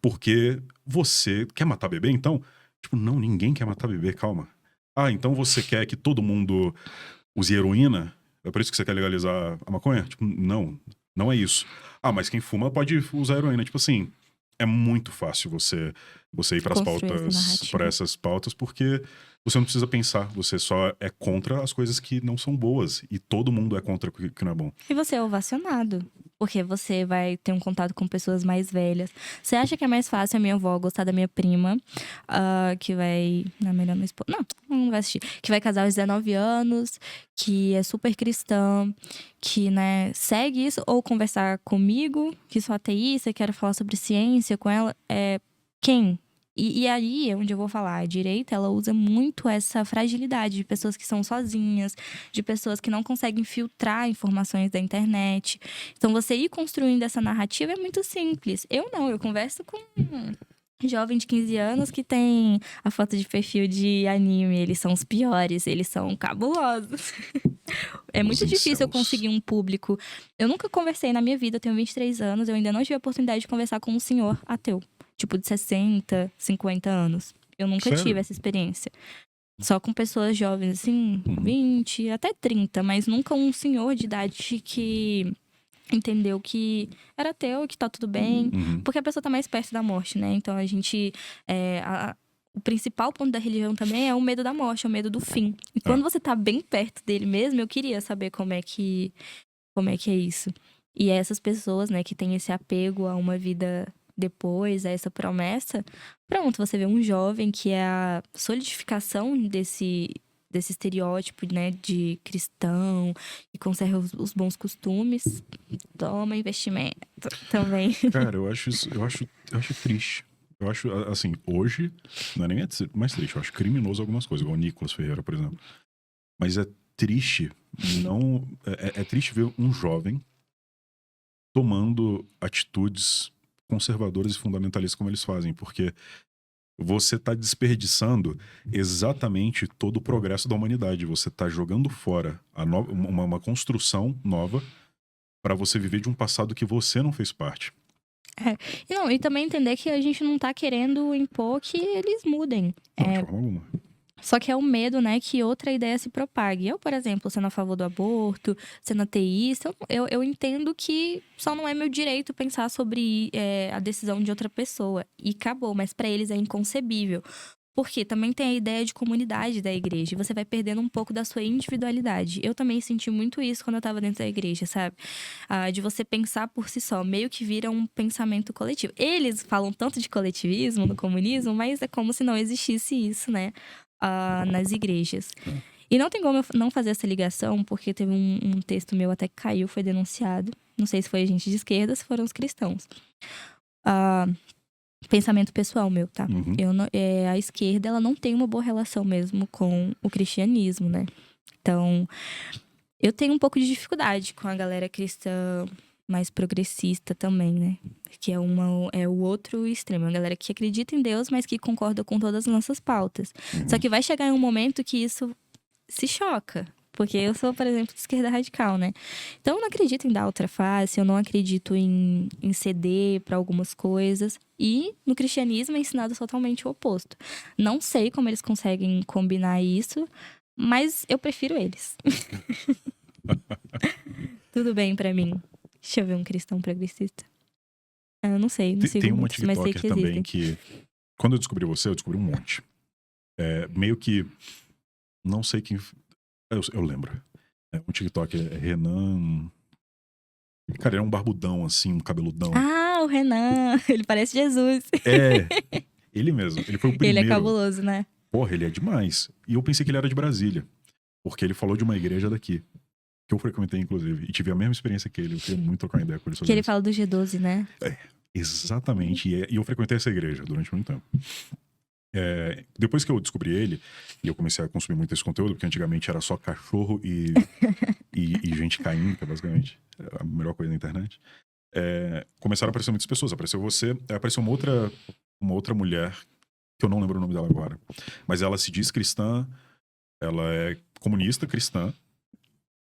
[SPEAKER 1] Porque você quer matar bebê, então? Tipo, não, ninguém quer matar bebê, calma. Ah, então você quer que todo mundo use heroína? É por isso que você quer legalizar a maconha? Tipo, não é isso. Ah, mas quem fuma pode usar heroína. Tipo assim, é muito fácil você ir para
[SPEAKER 2] Construir essa narrativa.
[SPEAKER 1] essas pautas, porque você não precisa pensar, você só é contra as coisas que não são boas. E todo mundo é contra o que não é bom.
[SPEAKER 2] E você é ovacionado. Porque você vai ter um contato com pessoas mais velhas. Você acha que é mais fácil a minha avó gostar da minha prima, que vai. Não, melhor não expor. Não vai assistir. Que vai casar aos 19 anos, que é super cristã, que, né, segue isso, ou conversar comigo, que sou ateísta, quero falar sobre ciência com ela. Quem? E aí é onde eu vou falar. A direita, ela usa muito essa fragilidade de pessoas que são sozinhas, de pessoas que não conseguem filtrar informações da internet. Então, você ir construindo essa narrativa é muito simples. Eu converso com um jovem de 15 anos que tem a foto de perfil de anime. Eles são os piores, eles são cabulosos. É muito
[SPEAKER 1] Os
[SPEAKER 2] difícil eu
[SPEAKER 1] incels.
[SPEAKER 2] conseguir um público. Eu nunca conversei na minha vida, eu tenho 23 anos, eu ainda não tive a oportunidade de conversar com um senhor ateu. Tipo, de 60, 50 anos. Eu nunca
[SPEAKER 1] Sério?
[SPEAKER 2] tive essa experiência. Só com pessoas jovens, assim, 20, até 30, mas nunca um senhor de idade que entendeu que era ateu e que tá tudo bem.
[SPEAKER 1] Uhum.
[SPEAKER 2] Porque a pessoa tá mais perto da morte, né? Então a gente. O principal ponto da religião também é o medo da morte, é o medo do fim. E quando você tá bem perto dele mesmo, eu queria saber como é que é isso. E essas pessoas, né, que têm esse apego a uma vida depois, a essa promessa, pronto, você vê um jovem que é a solidificação desse estereótipo, né, de cristão, que conserva os bons costumes, toma investimento também.
[SPEAKER 1] Cara, eu acho triste. Eu acho, assim, hoje, não é nem mais triste, eu acho criminoso algumas coisas, igual o Nicolas Ferreira, por exemplo. Mas é triste, não. É triste ver um jovem tomando atitudes conservadoras e fundamentalistas como eles fazem, porque você está desperdiçando exatamente todo o progresso da humanidade. Você está jogando fora uma construção nova para você viver de um passado que você não fez parte.
[SPEAKER 2] E também entender que a gente não tá querendo impor que eles mudem.
[SPEAKER 1] Não, de forma alguma.
[SPEAKER 2] Só que é o medo, né, que outra ideia se propague. Eu, por exemplo, sendo a favor do aborto, sendo ateísta, eu entendo que só não é meu direito pensar sobre a decisão de outra pessoa. E acabou, mas para eles é inconcebível. Porque também tem a ideia de comunidade da igreja. E você vai perdendo um pouco da sua individualidade. Eu também senti muito isso quando eu tava dentro da igreja, sabe? De você pensar por si só. Meio que vira um pensamento coletivo. Eles falam tanto de coletivismo no comunismo, mas é como se não existisse isso, né? Nas igrejas. E não tem como eu não fazer essa ligação, porque teve um texto meu até que caiu, foi denunciado. Não sei se foi a gente de esquerda, se foram os cristãos. Pensamento pessoal meu, tá?
[SPEAKER 1] Uhum.
[SPEAKER 2] A esquerda, ela não tem uma boa relação mesmo com o cristianismo, né? Então, eu tenho um pouco de dificuldade com a galera cristã mais progressista também, né? Que é o outro extremo. É uma galera que acredita em Deus, mas que concorda com todas as nossas pautas. Só que vai chegar em um momento que isso se choca. Porque eu sou, por exemplo, de esquerda radical, né? Então, eu não acredito em dar outra face, eu não acredito em ceder para algumas coisas. E no cristianismo é ensinado totalmente o oposto. Não sei como eles conseguem combinar isso, mas eu prefiro eles. Tudo bem pra mim. Deixa eu ver um cristão progressista. Eu não sei, não sigo
[SPEAKER 1] Tem uma
[SPEAKER 2] muitos, mas sei
[SPEAKER 1] TikToker
[SPEAKER 2] que
[SPEAKER 1] também
[SPEAKER 2] existem.
[SPEAKER 1] que... Quando eu descobri você, eu descobri um monte. Meio que... Não sei quem... Eu lembro. Um TikToker, Renan... Cara, ele é um barbudão, assim, um cabeludão.
[SPEAKER 2] Ah, o Renan, ele parece Jesus.
[SPEAKER 1] Ele mesmo. Ele foi o
[SPEAKER 2] Ele é
[SPEAKER 1] primeiro.
[SPEAKER 2] cabuloso, né?
[SPEAKER 1] Porra, ele é demais. E eu pensei que ele era de Brasília. Porque ele falou de uma igreja daqui. Que eu frequentei, inclusive. E tive a mesma experiência que ele. Eu queria muito trocar ideia com ele sobre
[SPEAKER 2] Que ele
[SPEAKER 1] isso.
[SPEAKER 2] fala do G12, né?
[SPEAKER 1] Exatamente. E eu frequentei essa igreja durante muito tempo. Depois que eu descobri ele, e eu comecei a consumir muito esse conteúdo, porque antigamente era só cachorro e gente caindo, que é basicamente a melhor coisa da internet. Começaram a aparecer muitas pessoas. Apareceu você, apareceu uma outra mulher, que eu não lembro o nome dela agora. Mas ela se diz cristã, ela é comunista cristã,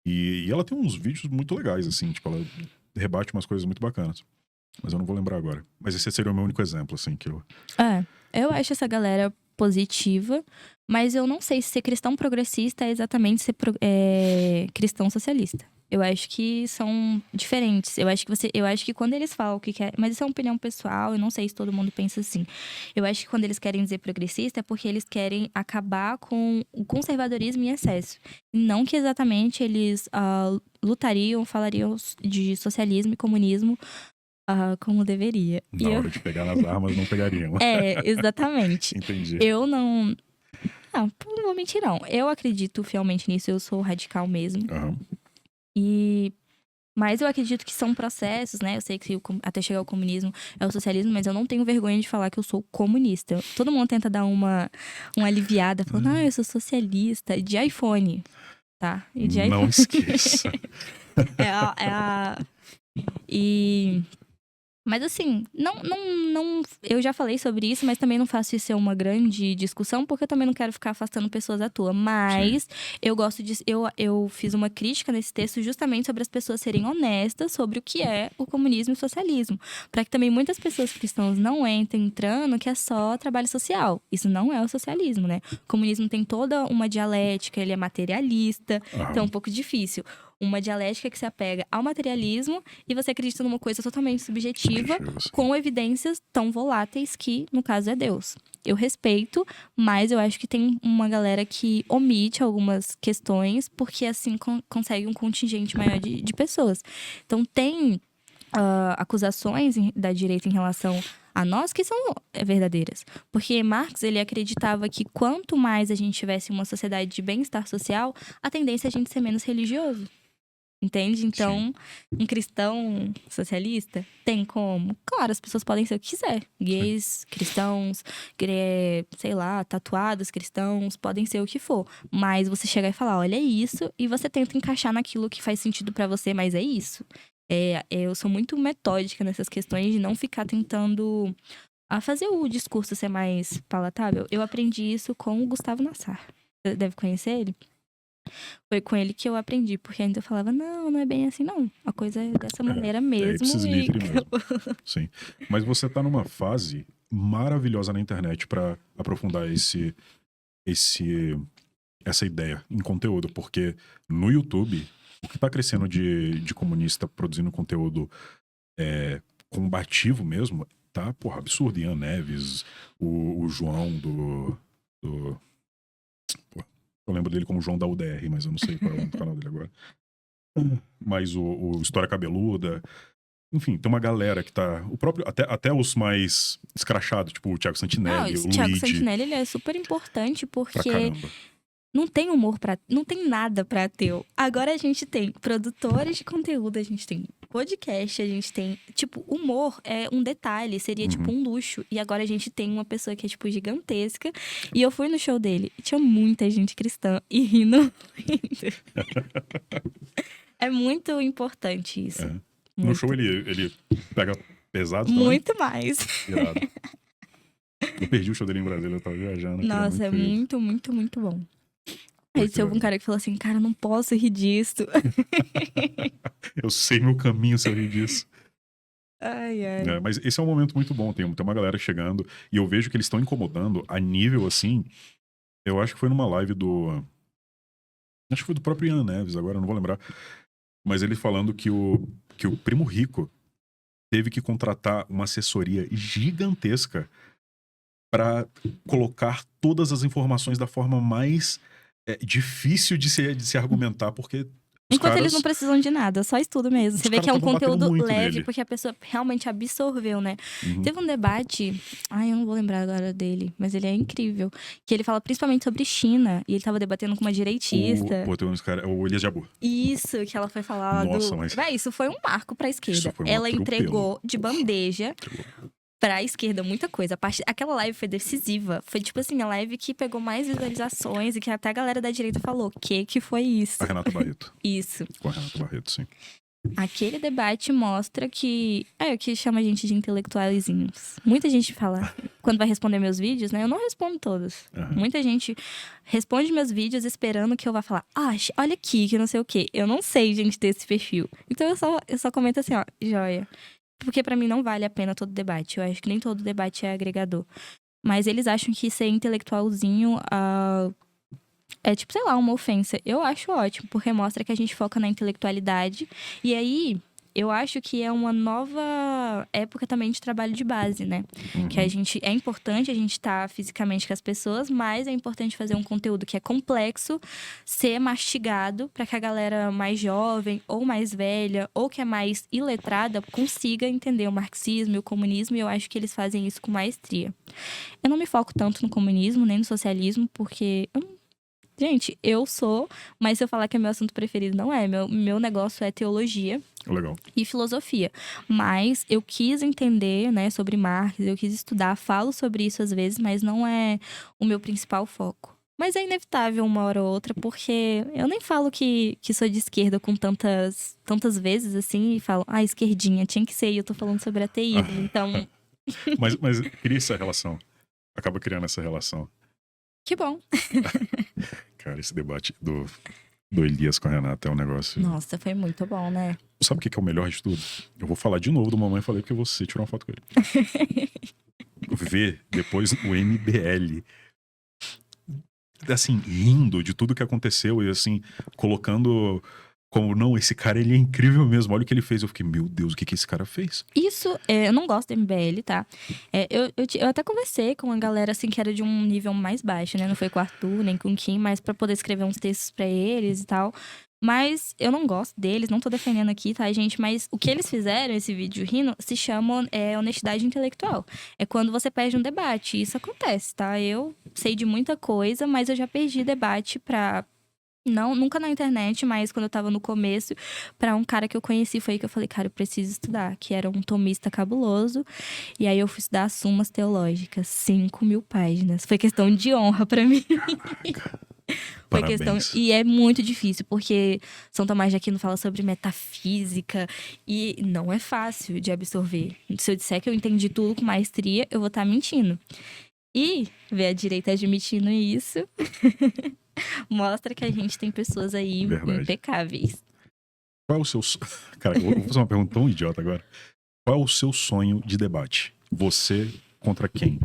[SPEAKER 1] e ela tem uns vídeos muito legais, assim, tipo, ela rebate umas coisas muito bacanas. Mas eu não vou lembrar agora. Mas esse seria o meu único exemplo, assim, que eu...
[SPEAKER 2] Eu acho essa galera positiva, mas eu não sei se ser cristão progressista é exatamente ser cristão socialista. Eu acho que são diferentes. Eu acho que quando eles falam o que quer, mas isso é uma opinião pessoal, eu não sei se todo mundo pensa assim. Eu acho que quando eles querem dizer progressista é porque eles querem acabar com o conservadorismo em excesso. Não que exatamente eles lutariam, falariam de socialismo e comunismo como deveria.
[SPEAKER 1] Na hora de pegar nas armas, não pegariam.
[SPEAKER 2] Exatamente.
[SPEAKER 1] Entendi.
[SPEAKER 2] Eu não. Não vou mentir, não. Eu acredito fielmente nisso, eu sou radical mesmo.
[SPEAKER 1] Aham.
[SPEAKER 2] Mas eu acredito que são processos, né? Eu sei que até chegar ao comunismo é o socialismo, mas eu não tenho vergonha de falar que eu sou comunista. Todo mundo tenta dar uma aliviada, falando, eu sou socialista. De iPhone, tá? E de
[SPEAKER 1] Não
[SPEAKER 2] iPhone.
[SPEAKER 1] esqueça.
[SPEAKER 2] Mas assim, não, eu já falei sobre isso, mas também não faço isso ser uma grande discussão, porque eu também não quero ficar afastando pessoas à toa. Mas eu gosto de. Eu fiz uma crítica nesse texto justamente sobre as pessoas serem honestas sobre o que é o comunismo e o socialismo. Para que também muitas pessoas cristãs não entrem entrando que é só trabalho social. Isso não é o socialismo, né? O comunismo tem toda uma dialética, ele é materialista, então é um pouco difícil. Uma dialética que se apega ao materialismo e você acredita numa coisa totalmente subjetiva, com evidências tão voláteis que, no caso, é Deus. Eu respeito, mas eu acho que tem uma galera que omite algumas questões porque, assim, consegue um contingente maior de pessoas. Então, tem acusações da direita em relação a nós que são verdadeiras. Porque Marx, ele acreditava que quanto mais a gente tivesse uma sociedade de bem-estar social, a tendência é a gente ser menos religioso. Entende? Então, um cristão socialista tem como? Claro, as pessoas podem ser o que quiser. Gays, cristãos, sei lá, tatuados, cristãos, podem ser o que for. Mas você chegar e falar, olha, é isso, e você tenta encaixar naquilo que faz sentido pra você, mas é isso. Eu sou muito metódica nessas questões de não ficar tentando fazer o discurso ser mais palatável. Eu aprendi isso com o Gustavo Nassar. Você deve conhecer ele? Foi com ele que eu aprendi, porque ainda eu falava, não é bem assim, não. A coisa é dessa maneira mesmo.
[SPEAKER 1] Livre mesmo. Sim. Mas você tá numa fase maravilhosa na internet pra aprofundar essa ideia em conteúdo, porque no YouTube, o que tá crescendo de comunista produzindo conteúdo combativo mesmo, tá, porra, absurdo. Ian Neves, o João do eu lembro dele como João da UDR, mas eu não sei qual é o nome do canal dele agora. Mas o História Cabeluda. Enfim, tem uma galera que tá... O próprio, até os mais escrachados, tipo o Thiago Santinelli, o
[SPEAKER 2] Thiago
[SPEAKER 1] Luigi.
[SPEAKER 2] Santinelli, ele é super importante porque
[SPEAKER 1] Pra caramba.
[SPEAKER 2] não tem humor não tem nada pra ateu. Agora a gente tem produtores de conteúdo, a gente tem podcast, a gente tem... Tipo, humor é um detalhe, seria tipo um luxo. E agora a gente tem uma pessoa que é, tipo, gigantesca. E eu fui no show dele e tinha muita gente cristã e rindo. É muito importante isso. Muito.
[SPEAKER 1] No show ele pega pesado também?
[SPEAKER 2] Muito mais.
[SPEAKER 1] Irado. Eu perdi o show dele em Brasília, eu tava viajando.
[SPEAKER 2] Nossa, é muito, muito, muito bom. Aí
[SPEAKER 1] Porque
[SPEAKER 2] houve um cara que falou assim, cara, eu não posso rir disso.
[SPEAKER 1] Eu sei meu caminho se eu rir disso.
[SPEAKER 2] Ai, ai.
[SPEAKER 1] Mas esse é um momento muito bom. Tem uma galera chegando e eu vejo que eles estão incomodando a nível assim. Eu acho que foi numa live acho que foi do próprio Ian Neves, agora eu não vou lembrar. Mas ele falando que o Primo Rico teve que contratar uma assessoria gigantesca para colocar todas as informações da forma mais difícil de se argumentar, porque
[SPEAKER 2] Enquanto eles não precisam de nada, só estudo mesmo. Você vê que é um conteúdo leve,
[SPEAKER 1] nele.
[SPEAKER 2] porque a pessoa realmente absorveu, né?
[SPEAKER 1] Uhum.
[SPEAKER 2] Teve um debate, eu não vou lembrar agora dele, mas ele é incrível. Que ele fala principalmente sobre China, e ele tava debatendo com uma direitista.
[SPEAKER 1] Tem uns caras, o Elias Jabbour.
[SPEAKER 2] Isso, que ela foi falar
[SPEAKER 1] Nossa,
[SPEAKER 2] do...
[SPEAKER 1] mas...
[SPEAKER 2] Véi, isso foi um marco pra esquerda.
[SPEAKER 1] Foi um
[SPEAKER 2] ela
[SPEAKER 1] atropelo.
[SPEAKER 2] entregou de bandeja pra esquerda muita coisa. Aquela live foi decisiva. Foi tipo assim, a live que pegou mais visualizações e que até a galera da direita falou: que foi isso?
[SPEAKER 1] A Renata Barreto.
[SPEAKER 2] Isso.
[SPEAKER 1] Com a Renata Barreto, sim.
[SPEAKER 2] Aquele debate mostra que... o que chama a gente de intelectuaizinhos. Muita gente fala... Quando vai responder meus vídeos, né? Eu não respondo todos.
[SPEAKER 1] Uhum.
[SPEAKER 2] Muita gente responde meus vídeos esperando que eu vá falar... olha aqui, que não sei o quê. Eu não sei, gente, desse perfil. Então eu só comento assim, joia. Porque pra mim não vale a pena todo debate. Eu acho que nem todo debate é agregador. Mas eles acham que ser intelectualzinho... é tipo, sei lá, uma ofensa. Eu acho ótimo, porque mostra que a gente foca na intelectualidade. E aí, eu acho que é uma nova época também de trabalho de base, né?
[SPEAKER 1] Uhum.
[SPEAKER 2] Que é importante a gente estar fisicamente com as pessoas, mas é importante fazer um conteúdo que é complexo, ser mastigado, para que a galera mais jovem, ou mais velha, ou que é mais iletrada, consiga entender o marxismo e o comunismo, e eu acho que eles fazem isso com maestria. Eu não me foco tanto no comunismo, nem no socialismo, porque... Gente, eu sou, mas se eu falar que é meu assunto preferido, não é. Meu negócio é teologia.
[SPEAKER 1] Legal.
[SPEAKER 2] E filosofia. Mas eu quis entender, né, sobre Marx, eu quis estudar, falo sobre isso às vezes, mas não é o meu principal foco. Mas é inevitável uma hora ou outra, porque eu nem falo que sou de esquerda com tantas vezes assim, e falo, esquerdinha, tinha que ser, e eu tô falando sobre ateísmo, então...
[SPEAKER 1] mas cria essa relação. Acaba criando essa relação.
[SPEAKER 2] Que bom.
[SPEAKER 1] Cara, esse debate do Elias com a Renata é um negócio...
[SPEAKER 2] Nossa, foi muito bom, né?
[SPEAKER 1] Sabe o que é o melhor de tudo? Eu vou falar de novo do Mamãe Falei, porque você tirou uma foto com ele. Ver depois o MBL, assim, rindo de tudo que aconteceu e assim, colocando como, não, esse cara, ele é incrível mesmo, olha o que ele fez. Eu fiquei, meu Deus, o que esse cara fez?
[SPEAKER 2] Isso, eu não gosto do MBL, tá? Eu até conversei com uma galera, assim, que era de um nível mais baixo, né? Não foi com o Arthur, nem com o Kim, mas pra poder escrever uns textos pra eles e tal. Mas eu não gosto deles, não tô defendendo aqui, tá, gente? Mas o que eles fizeram, esse vídeo rindo, se chama honestidade intelectual. É quando você perde um debate. Isso acontece, tá? Eu sei de muita coisa, mas eu já perdi debate pra... Não, nunca na internet, mas quando eu tava no começo, pra um cara que eu conheci, foi aí que eu falei, cara, eu preciso estudar, que era um tomista cabuloso. E aí eu fui estudar Sumas Teológicas, 5.000 páginas. Foi questão de honra pra mim. Foi questão. E é muito difícil, porque São Tomás de Aquino fala sobre metafísica e não é fácil de absorver. Se eu disser que eu entendi tudo com maestria, eu vou estar mentindo. E ver a direita admitindo isso mostra que a gente tem pessoas aí impecáveis.
[SPEAKER 1] Qual é o seu... Cara, eu vou fazer uma pergunta tão idiota agora. Qual é o seu sonho de debate? Você contra quem?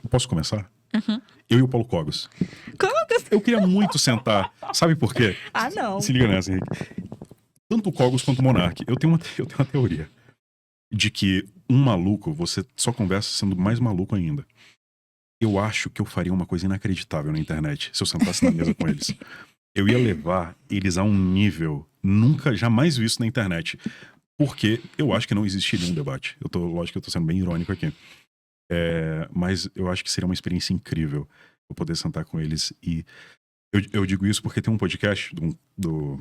[SPEAKER 1] Posso começar?
[SPEAKER 2] Uhum.
[SPEAKER 1] Eu e o Paulo Cogos.
[SPEAKER 2] Cogos?
[SPEAKER 1] Eu queria muito sentar. Sabe por quê?
[SPEAKER 2] Não.
[SPEAKER 1] Se liga nessa, Henrique. Tanto o Cogos quanto o Monark. Eu tenho uma teoria de que um maluco, você só conversa sendo mais maluco ainda. Eu acho que eu faria uma coisa inacreditável na internet se eu sentasse na mesa com eles. Eu ia levar eles a um nível jamais visto na internet. Porque eu acho que não existiria um debate. Lógico que eu tô sendo bem irônico aqui. Mas eu acho que seria uma experiência incrível eu poder sentar com eles. E eu digo isso porque tem um podcast do...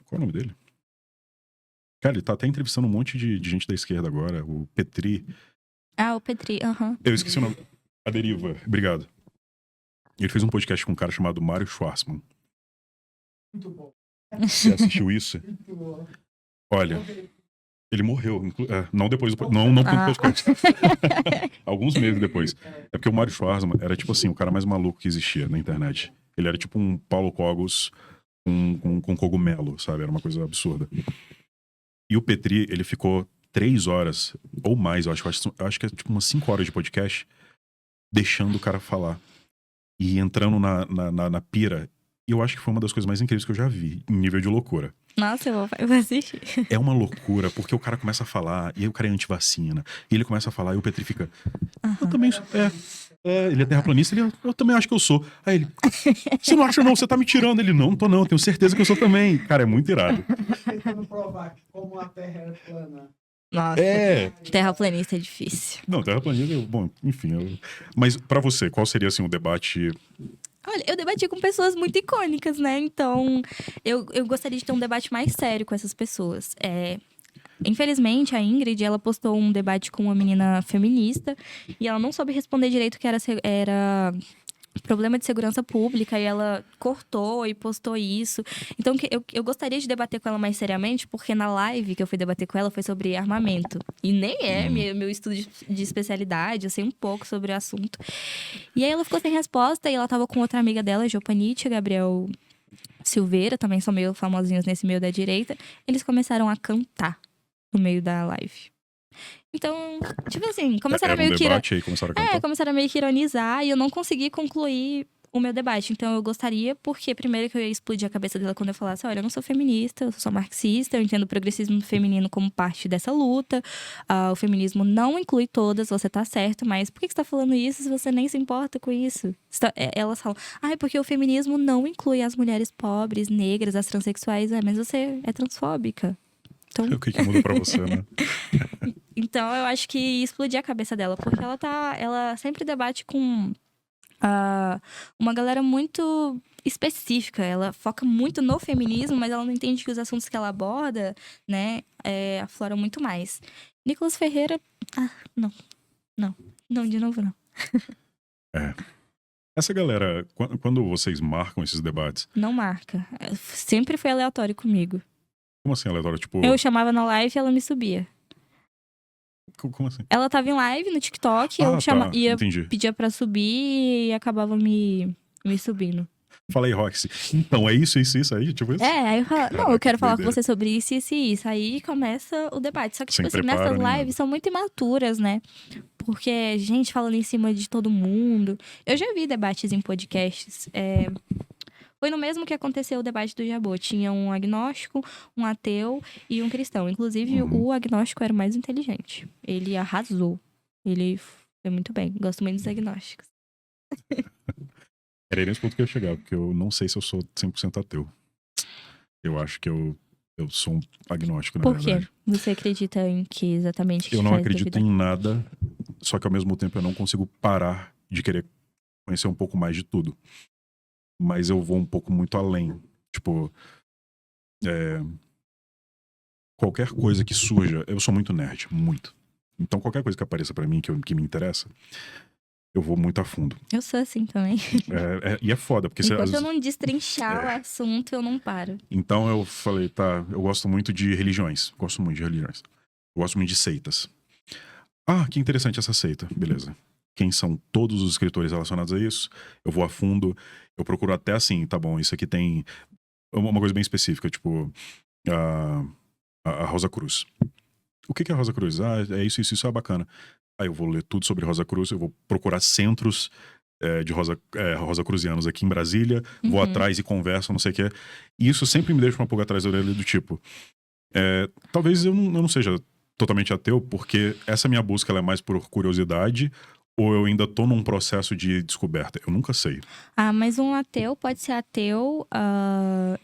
[SPEAKER 1] Qual é o nome dele? Cara, ele tá até entrevistando um monte de gente da esquerda agora. O Petri.
[SPEAKER 2] O Petri, aham.
[SPEAKER 1] Eu esqueci o nome. A Deriva. Obrigado. Ele fez um podcast com um cara chamado Mário Schwarzman.
[SPEAKER 3] Muito bom.
[SPEAKER 1] Você assistiu isso?
[SPEAKER 3] Muito bom.
[SPEAKER 1] Olha, ele morreu. Não depois do... Não por podcast. Alguns meses depois. É porque o Mário Schwarzman era tipo assim, o cara mais maluco que existia na internet. Ele era tipo um Paulo Cogos com cogumelo, sabe? Era uma coisa absurda. E o Petri, ele ficou 3 horas ou mais, eu acho que é tipo umas 5 horas de podcast, deixando o cara falar. E entrando na pira. E eu acho que foi uma das coisas mais incríveis que eu já vi, em nível de loucura.
[SPEAKER 2] Nossa, eu vou assistir.
[SPEAKER 1] É uma loucura, porque o cara começa a falar, e aí o cara é antivacina. E ele começa a falar, e o Petri fica... Eu também sou... ele é terraplanista, eu também acho que eu sou. Aí ele... Você não acha não, você tá me tirando. Ele, não tô não, eu tenho certeza que eu sou também. Cara, é muito irado.
[SPEAKER 3] Tentando provar que como a Terra é plana.
[SPEAKER 2] Nossa, terraplanista é difícil.
[SPEAKER 1] Não, terraplanista, bom, enfim. Mas pra você, qual seria, assim, o debate...
[SPEAKER 2] Olha, eu debati com pessoas muito icônicas, né? Então, eu gostaria de ter um debate mais sério com essas pessoas. Infelizmente, a Ingrid, ela postou um debate com uma menina feminista e ela não soube responder direito que era problema de segurança pública e ela cortou e postou isso. Então, eu gostaria de debater com ela mais seriamente, porque na live que eu fui debater com ela foi sobre armamento. E nem é meu estudo de especialidade, eu sei um pouco sobre o assunto. E aí ela ficou sem resposta e ela tava com outra amiga dela, Jopanite, Gabriel Silveira, também são meio famosinhos nesse meio da direita. Eles começaram a cantar no meio da live. Então, tipo assim, começaram
[SPEAKER 1] Era um debate aí, começaram a cantar.
[SPEAKER 2] começaram a meio que ironizar e eu não consegui concluir o meu debate. Então, eu gostaria, porque primeiro que eu ia explodir a cabeça dela quando eu falasse, olha, eu não sou feminista, eu sou marxista, eu entendo o progressismo feminino como parte dessa luta. O feminismo não inclui todas, você tá certo, mas por que você tá falando isso se você nem se importa com isso? Elas falam, porque o feminismo não inclui as mulheres pobres, negras, as transexuais. Mas você é transfóbica. Então...
[SPEAKER 1] O que muda pra você, né?
[SPEAKER 2] Então, eu acho que explodir a cabeça dela, porque ela sempre debate com uma galera muito específica. Ela foca muito no feminismo, mas ela não entende que os assuntos que ela aborda, né, afloram muito mais. Nicolas Ferreira, não, de novo não.
[SPEAKER 1] Essa galera, quando vocês marcam esses debates...
[SPEAKER 2] Não marca. Sempre foi aleatório comigo.
[SPEAKER 1] Como assim aleatório? Tipo...
[SPEAKER 2] Eu chamava na live e ela me subia.
[SPEAKER 1] Como assim?
[SPEAKER 2] Ela tava em live no TikTok, eu ia pedir pra subir e acabava me subindo.
[SPEAKER 1] Falei, Roxy. Então, é isso aí, tipo isso?
[SPEAKER 2] Aí eu falo, não, eu quero falar com você sobre isso e isso. Aí começa o debate. Só que, tipo assim, nessas lives são muito imaturas, né? Porque gente falando em cima de todo mundo. Eu já vi debates em podcasts. Foi no mesmo que aconteceu o debate do Jabô. Tinha um agnóstico, um ateu e um cristão. Inclusive, o agnóstico era o mais inteligente. Ele arrasou. Ele foi muito bem. Gosto muito dos agnósticos.
[SPEAKER 1] Era nesse ponto que eu ia chegar, porque eu não sei se eu sou 100% ateu. Eu acho que eu sou um agnóstico, na verdade.
[SPEAKER 2] Por quê? Você acredita em que exatamente?
[SPEAKER 1] Eu não acredito em nada, só que ao mesmo tempo eu não consigo parar de querer conhecer um pouco mais de tudo. Mas eu vou um pouco muito além. Tipo, qualquer coisa que surja, eu sou muito nerd, muito. Então qualquer coisa que apareça pra mim, que me interessa, eu vou muito a fundo.
[SPEAKER 2] Eu sou assim também.
[SPEAKER 1] E é foda, porque...
[SPEAKER 2] Enquanto eu não destrinchar o assunto, eu não paro.
[SPEAKER 1] Então eu falei, eu gosto muito de religiões. Gosto muito de religiões. Eu gosto muito de seitas. Que interessante essa seita. Beleza. Quem são todos os escritores relacionados a isso? Eu vou a fundo. Eu procuro até assim, tá bom, isso aqui tem uma coisa bem específica, tipo a Rosa Cruz. O que é a Rosa Cruz? É isso, bacana. Aí eu vou ler tudo sobre Rosa Cruz, eu vou procurar centros de Rosa Cruzianos aqui em Brasília, vou atrás e converso, não sei o que. E isso sempre me deixa uma pulga atrás da orelha do tipo... talvez eu não seja totalmente ateu, porque essa minha busca ela é mais por curiosidade... Ou eu ainda tô num processo de descoberta? Eu nunca sei.
[SPEAKER 2] Mas um ateu pode ser ateu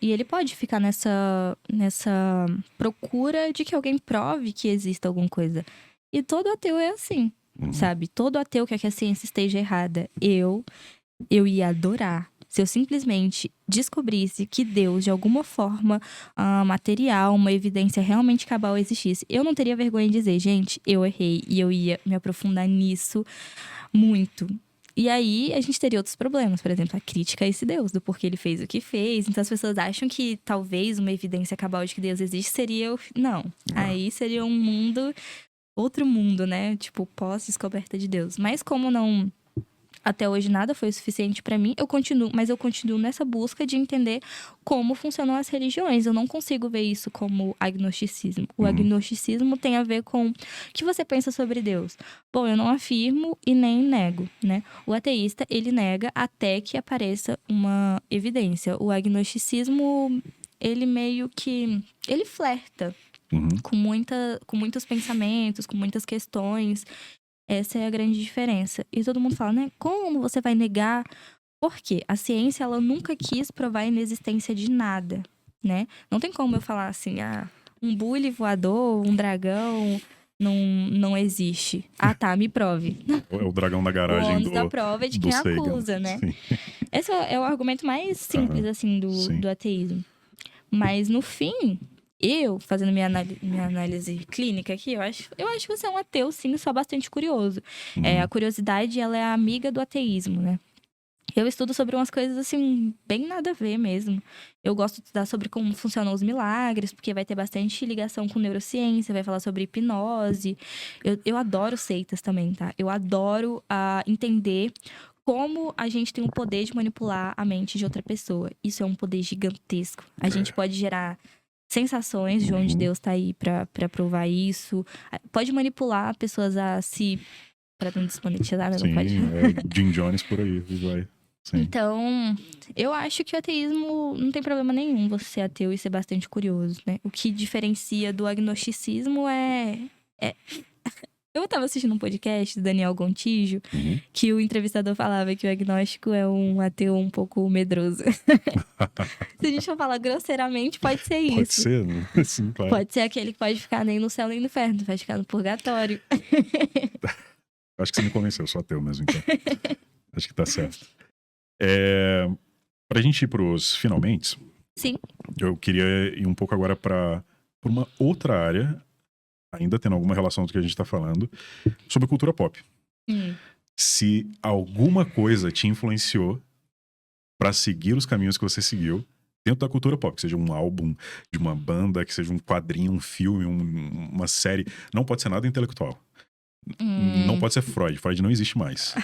[SPEAKER 2] e ele pode ficar nessa procura de que alguém prove que existe alguma coisa. E todo ateu é assim, sabe? Todo ateu quer que a ciência esteja errada. Eu ia adorar se eu simplesmente descobrisse que Deus, de alguma forma material, uma evidência realmente cabal existisse. Eu não teria vergonha de dizer, gente, eu errei. E eu ia me aprofundar nisso muito. E aí, a gente teria outros problemas. Por exemplo, a crítica a esse Deus, do porquê ele fez o que fez. Então, as pessoas acham que talvez uma evidência cabal de que Deus existe seria... Não. Aí seria um mundo... Outro mundo, né? Tipo, pós-descoberta de Deus. Mas como não... Até hoje nada foi o suficiente pra mim, eu continuo nessa busca de entender como funcionam as religiões. Eu não consigo ver isso como agnosticismo. O agnosticismo tem a ver com o que você pensa sobre Deus. Bom, eu não afirmo e nem nego, né? O ateísta, ele nega até que apareça uma evidência. O agnosticismo ele meio que... Ele flerta
[SPEAKER 1] Uhum.
[SPEAKER 2] com muitos pensamentos, com muitas questões. Essa é a grande diferença. E todo mundo fala, né? Como você vai negar? Por quê? A ciência, ela nunca quis provar a inexistência de nada, né? Não tem como eu falar assim, um bule voador, um dragão, não existe. Ah, tá, me prove.
[SPEAKER 1] É o dragão na
[SPEAKER 2] O
[SPEAKER 1] garagem
[SPEAKER 2] ônus da prova é de
[SPEAKER 1] do
[SPEAKER 2] quem
[SPEAKER 1] Sagan.
[SPEAKER 2] acusa, né?
[SPEAKER 1] Sim.
[SPEAKER 2] Esse é o argumento mais simples,
[SPEAKER 1] Aham,
[SPEAKER 2] assim,
[SPEAKER 1] sim.
[SPEAKER 2] do ateísmo. Mas, no fim, eu, fazendo minha análise clínica aqui, eu acho que você é um ateu, sim, só bastante curioso.
[SPEAKER 1] Uhum.
[SPEAKER 2] A curiosidade, ela é a amiga do ateísmo, né? Eu estudo sobre umas coisas, assim, bem nada a ver mesmo. Eu gosto de estudar sobre como funcionam os milagres, porque vai ter bastante ligação com neurociência, vai falar sobre hipnose. Eu adoro seitas também, tá? Eu adoro entender como a gente tem o poder de manipular a mente de outra pessoa. Isso é um poder gigantesco. A gente pode gerar sensações de onde
[SPEAKER 1] Uhum.
[SPEAKER 2] Deus tá aí pra provar isso. Pode manipular pessoas a se... Pra não desmonetizar, né? Não
[SPEAKER 1] Sim,
[SPEAKER 2] pode...
[SPEAKER 1] Jim Jones por aí, vai. Sim.
[SPEAKER 2] Então, eu acho que o ateísmo não tem problema nenhum você ser ateu e ser bastante curioso, né? O que diferencia do agnosticismo é... Eu tava assistindo um podcast do Daniel Gontijo,
[SPEAKER 1] Uhum.
[SPEAKER 2] que o entrevistador falava que o agnóstico é um ateu um pouco medroso. Se a gente for falar grosseiramente, pode ser isso.
[SPEAKER 1] Pode ser, né? Sim, claro.
[SPEAKER 2] Pode ser aquele que pode ficar nem no céu nem no inferno, vai ficar no purgatório.
[SPEAKER 1] Acho que você me convenceu, eu sou ateu mesmo, então. Acho que tá certo. Pra gente ir pros finalmente,
[SPEAKER 2] Sim.
[SPEAKER 1] eu queria ir um pouco agora pra uma outra área, ainda tendo alguma relação com o que a gente tá falando, sobre cultura pop. Se alguma coisa te influenciou pra seguir os caminhos que você seguiu dentro da cultura pop, que seja um álbum de uma banda, que seja um quadrinho, um filme, uma série, não pode ser nada intelectual. Não pode ser Freud. Freud não existe mais.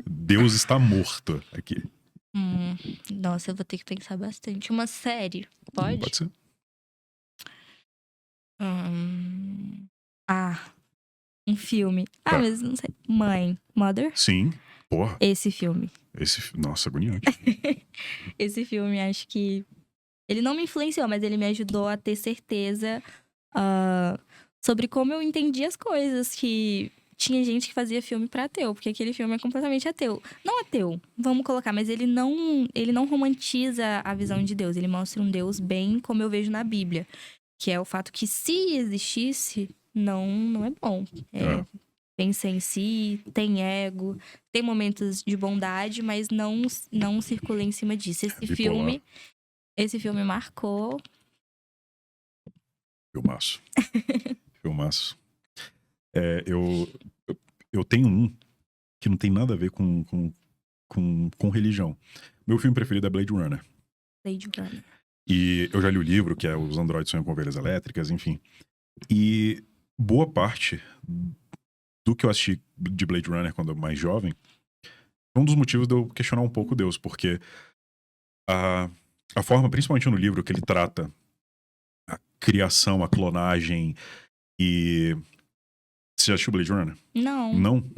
[SPEAKER 1] Deus está morto aqui.
[SPEAKER 2] Nossa, eu vou ter que pensar bastante. Uma série, pode?
[SPEAKER 1] Pode ser.
[SPEAKER 2] Um filme.
[SPEAKER 1] Tá.
[SPEAKER 2] Mas não sei. Mother?
[SPEAKER 1] Sim. Porra.
[SPEAKER 2] Esse filme.
[SPEAKER 1] Nossa, agoniante.
[SPEAKER 2] Esse filme, acho que... Ele não me influenciou, mas ele me ajudou a ter certeza sobre como eu entendi as coisas. Que tinha gente que fazia filme pra ateu, porque aquele filme é completamente ateu. Não ateu, vamos colocar, mas ele não romantiza a visão de Deus. Ele mostra um Deus bem como eu vejo na Bíblia. Que é o fato que, se existisse, não é bom. Pensa em si, tem ego, tem momentos de bondade, mas não circula em cima disso. Esse filme marcou.
[SPEAKER 1] Filmaço. Filmaço. Eu tenho um que não tem nada a ver com religião. Meu filme preferido é Blade Runner.
[SPEAKER 2] Blade Runner.
[SPEAKER 1] E eu já li o livro, que é Os Androides Sonham com Ovelhas Elétricas, enfim. E boa parte do que eu assisti de Blade Runner quando eu era mais jovem, foi um dos motivos de eu questionar um pouco Deus, porque a forma, principalmente no livro, que ele trata a criação, a clonagem e... Você já assistiu Blade Runner?
[SPEAKER 2] Não.
[SPEAKER 1] Não?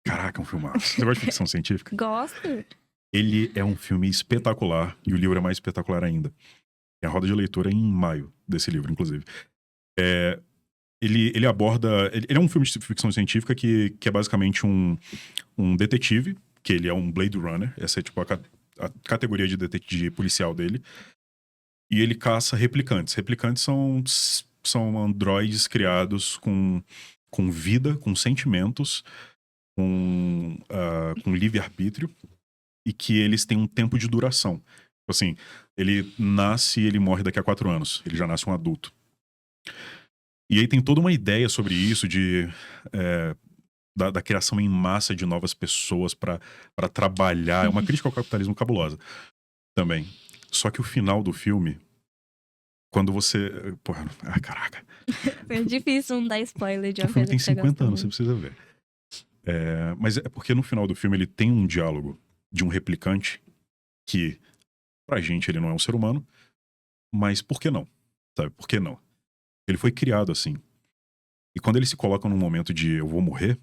[SPEAKER 1] Caraca, é um filmaço. Você gosta de ficção científica?
[SPEAKER 2] Gosto.
[SPEAKER 1] Ele é um filme espetacular, e o livro é mais espetacular ainda. Tem a roda de leitura em maio desse livro, inclusive. Ele aborda... Ele é um filme de ficção científica que é basicamente um detetive, que ele é um Blade Runner. Essa é tipo a categoria de detetive policial dele. E ele caça replicantes. Replicantes são androides criados com vida, com sentimentos, com livre-arbítrio, e que eles têm um tempo de duração. Assim, ele nasce e ele morre daqui a 4 anos. Ele já nasce um adulto. E aí tem toda uma ideia sobre isso, da criação em massa de novas pessoas para trabalhar. É uma crítica ao capitalismo cabulosa também. Só que o final do filme, quando você... Porra, caraca.
[SPEAKER 2] É difícil não dar spoiler de uma
[SPEAKER 1] O filme
[SPEAKER 2] coisa
[SPEAKER 1] tem
[SPEAKER 2] que você
[SPEAKER 1] 50
[SPEAKER 2] gosta
[SPEAKER 1] anos, você
[SPEAKER 2] muito.
[SPEAKER 1] precisa ver. Mas é porque no final do filme ele tem um diálogo de um replicante que, pra gente, ele não é um ser humano, mas por que não? Sabe, por que não? Ele foi criado assim. E quando ele se coloca num momento de eu vou morrer,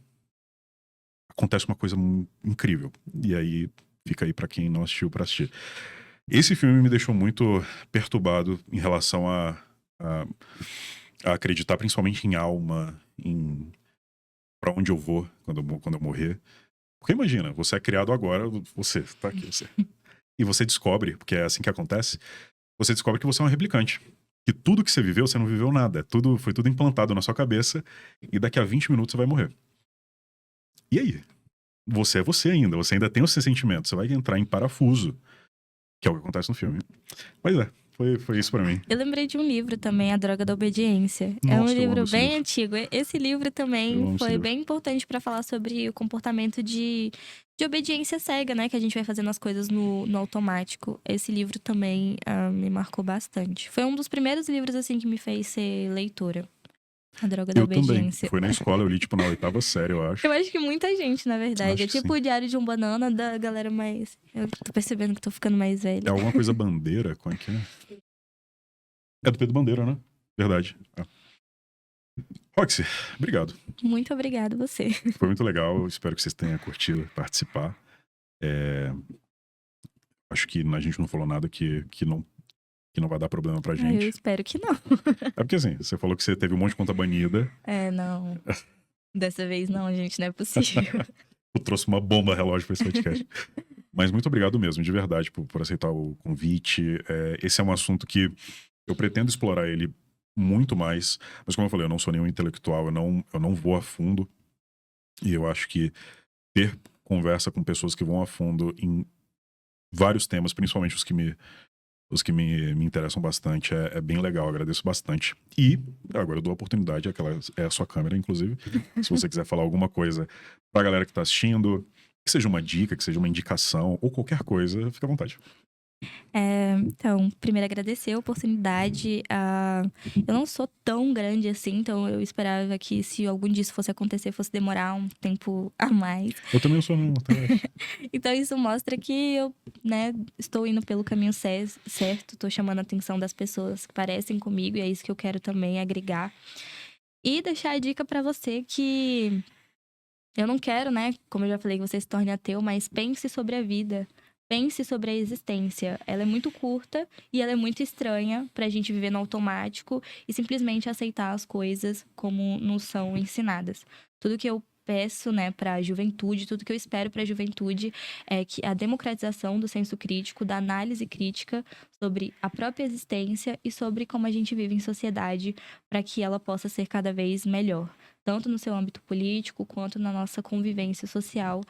[SPEAKER 1] acontece uma coisa incrível. E aí, fica aí pra quem não assistiu pra assistir. Esse filme me deixou muito perturbado em relação a acreditar principalmente em alma, em pra onde eu vou quando eu morrer. Porque imagina, você é criado agora, você tá aqui, você. E você descobre, porque é assim que acontece, você descobre que você é um replicante. Que tudo que você viveu, você não viveu nada. Foi tudo implantado na sua cabeça e daqui a 20 minutos você vai morrer. E aí? Você é você ainda, você ainda tem os seus sentimentos, você vai entrar em parafuso, que é o que acontece no filme. Mas foi isso pra mim.
[SPEAKER 2] Eu lembrei de um livro também, A Droga da Obediência. É um
[SPEAKER 1] Nossa, eu amo
[SPEAKER 2] livro
[SPEAKER 1] esse
[SPEAKER 2] bem
[SPEAKER 1] livro.
[SPEAKER 2] antigo. Esse livro
[SPEAKER 1] Eu
[SPEAKER 2] também
[SPEAKER 1] amo esse
[SPEAKER 2] foi
[SPEAKER 1] livro.
[SPEAKER 2] bem importante para falar sobre o comportamento de obediência cega, né? Que a gente vai fazendo as coisas no automático. Esse livro também me marcou bastante. Foi um dos primeiros livros, assim, que me fez ser leitora. A Droga da
[SPEAKER 1] Eu também.
[SPEAKER 2] Obediência.
[SPEAKER 1] Foi na escola, eu li, tipo, na 8ª série, eu acho.
[SPEAKER 2] Eu acho que muita gente, na verdade.
[SPEAKER 1] Acho
[SPEAKER 2] É
[SPEAKER 1] que
[SPEAKER 2] tipo
[SPEAKER 1] sim.
[SPEAKER 2] o Diário de um Banana da galera mais... Eu tô percebendo que tô ficando mais
[SPEAKER 1] É
[SPEAKER 2] velha.
[SPEAKER 1] alguma coisa Bandeira, como é que é? É do Pedro Bandeira, né? Verdade. É. Roxy, obrigado.
[SPEAKER 2] Muito obrigada a você.
[SPEAKER 1] Foi muito legal, eu espero que vocês tenham curtido participar. Acho que a gente não falou nada que não vai dar problema pra
[SPEAKER 2] Eu
[SPEAKER 1] gente.
[SPEAKER 2] espero que não.
[SPEAKER 1] É porque assim, você falou que você teve um monte de conta banida.
[SPEAKER 2] Não. Dessa vez não, gente, não é possível.
[SPEAKER 1] Eu trouxe uma bomba relógio pra esse podcast. Mas muito obrigado mesmo, de verdade, por aceitar o convite. Esse é um assunto que eu pretendo explorar ele muito mais. Mas como eu falei, eu não sou nenhum intelectual, eu não vou a fundo. E eu acho que ter conversa com pessoas que vão a fundo em vários temas, principalmente os que me interessam bastante, é bem legal, agradeço bastante. E agora eu dou a oportunidade, é a sua câmera, inclusive, se você quiser falar alguma coisa pra galera que tá assistindo, que seja uma dica, que seja uma indicação, ou qualquer coisa, fica à vontade.
[SPEAKER 2] Então, primeiro agradecer a oportunidade. Eu não sou tão grande assim, então eu esperava que se algum disso fosse acontecer, fosse demorar um tempo a mais.
[SPEAKER 1] Eu também sou não, tá?
[SPEAKER 2] Então isso mostra que eu, né, estou indo pelo caminho certo, estou chamando a atenção das pessoas que parecem comigo, e é isso que eu quero também agregar. E deixar a dica pra você que eu não quero, né, como eu já falei, que você se torne ateu, mas pense sobre a vida. Pense sobre a existência. Ela é muito curta e ela é muito estranha pra gente viver no automático e simplesmente aceitar as coisas como nos são ensinadas. Tudo que eu peço, né, pra juventude, tudo que eu espero pra juventude é que a democratização do senso crítico, da análise crítica sobre a própria existência e sobre como a gente vive em sociedade para que ela possa ser cada vez melhor, tanto no seu âmbito político quanto na nossa convivência social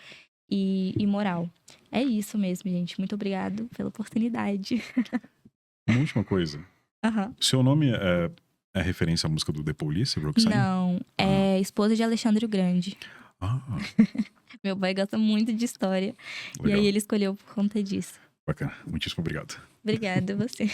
[SPEAKER 2] e moral. É isso mesmo, gente. Muito obrigado pela oportunidade.
[SPEAKER 1] Uma última coisa.
[SPEAKER 2] Aham.
[SPEAKER 1] Seu nome é referência à música do The Police, Roxane?
[SPEAKER 2] Não, é esposa de Alexandre o Grande.
[SPEAKER 1] Ah,
[SPEAKER 2] Meu pai gosta muito de história.
[SPEAKER 1] legal.
[SPEAKER 2] E aí ele escolheu por conta disso.
[SPEAKER 1] Bacana. Muitíssimo obrigado.
[SPEAKER 2] Obrigada a você.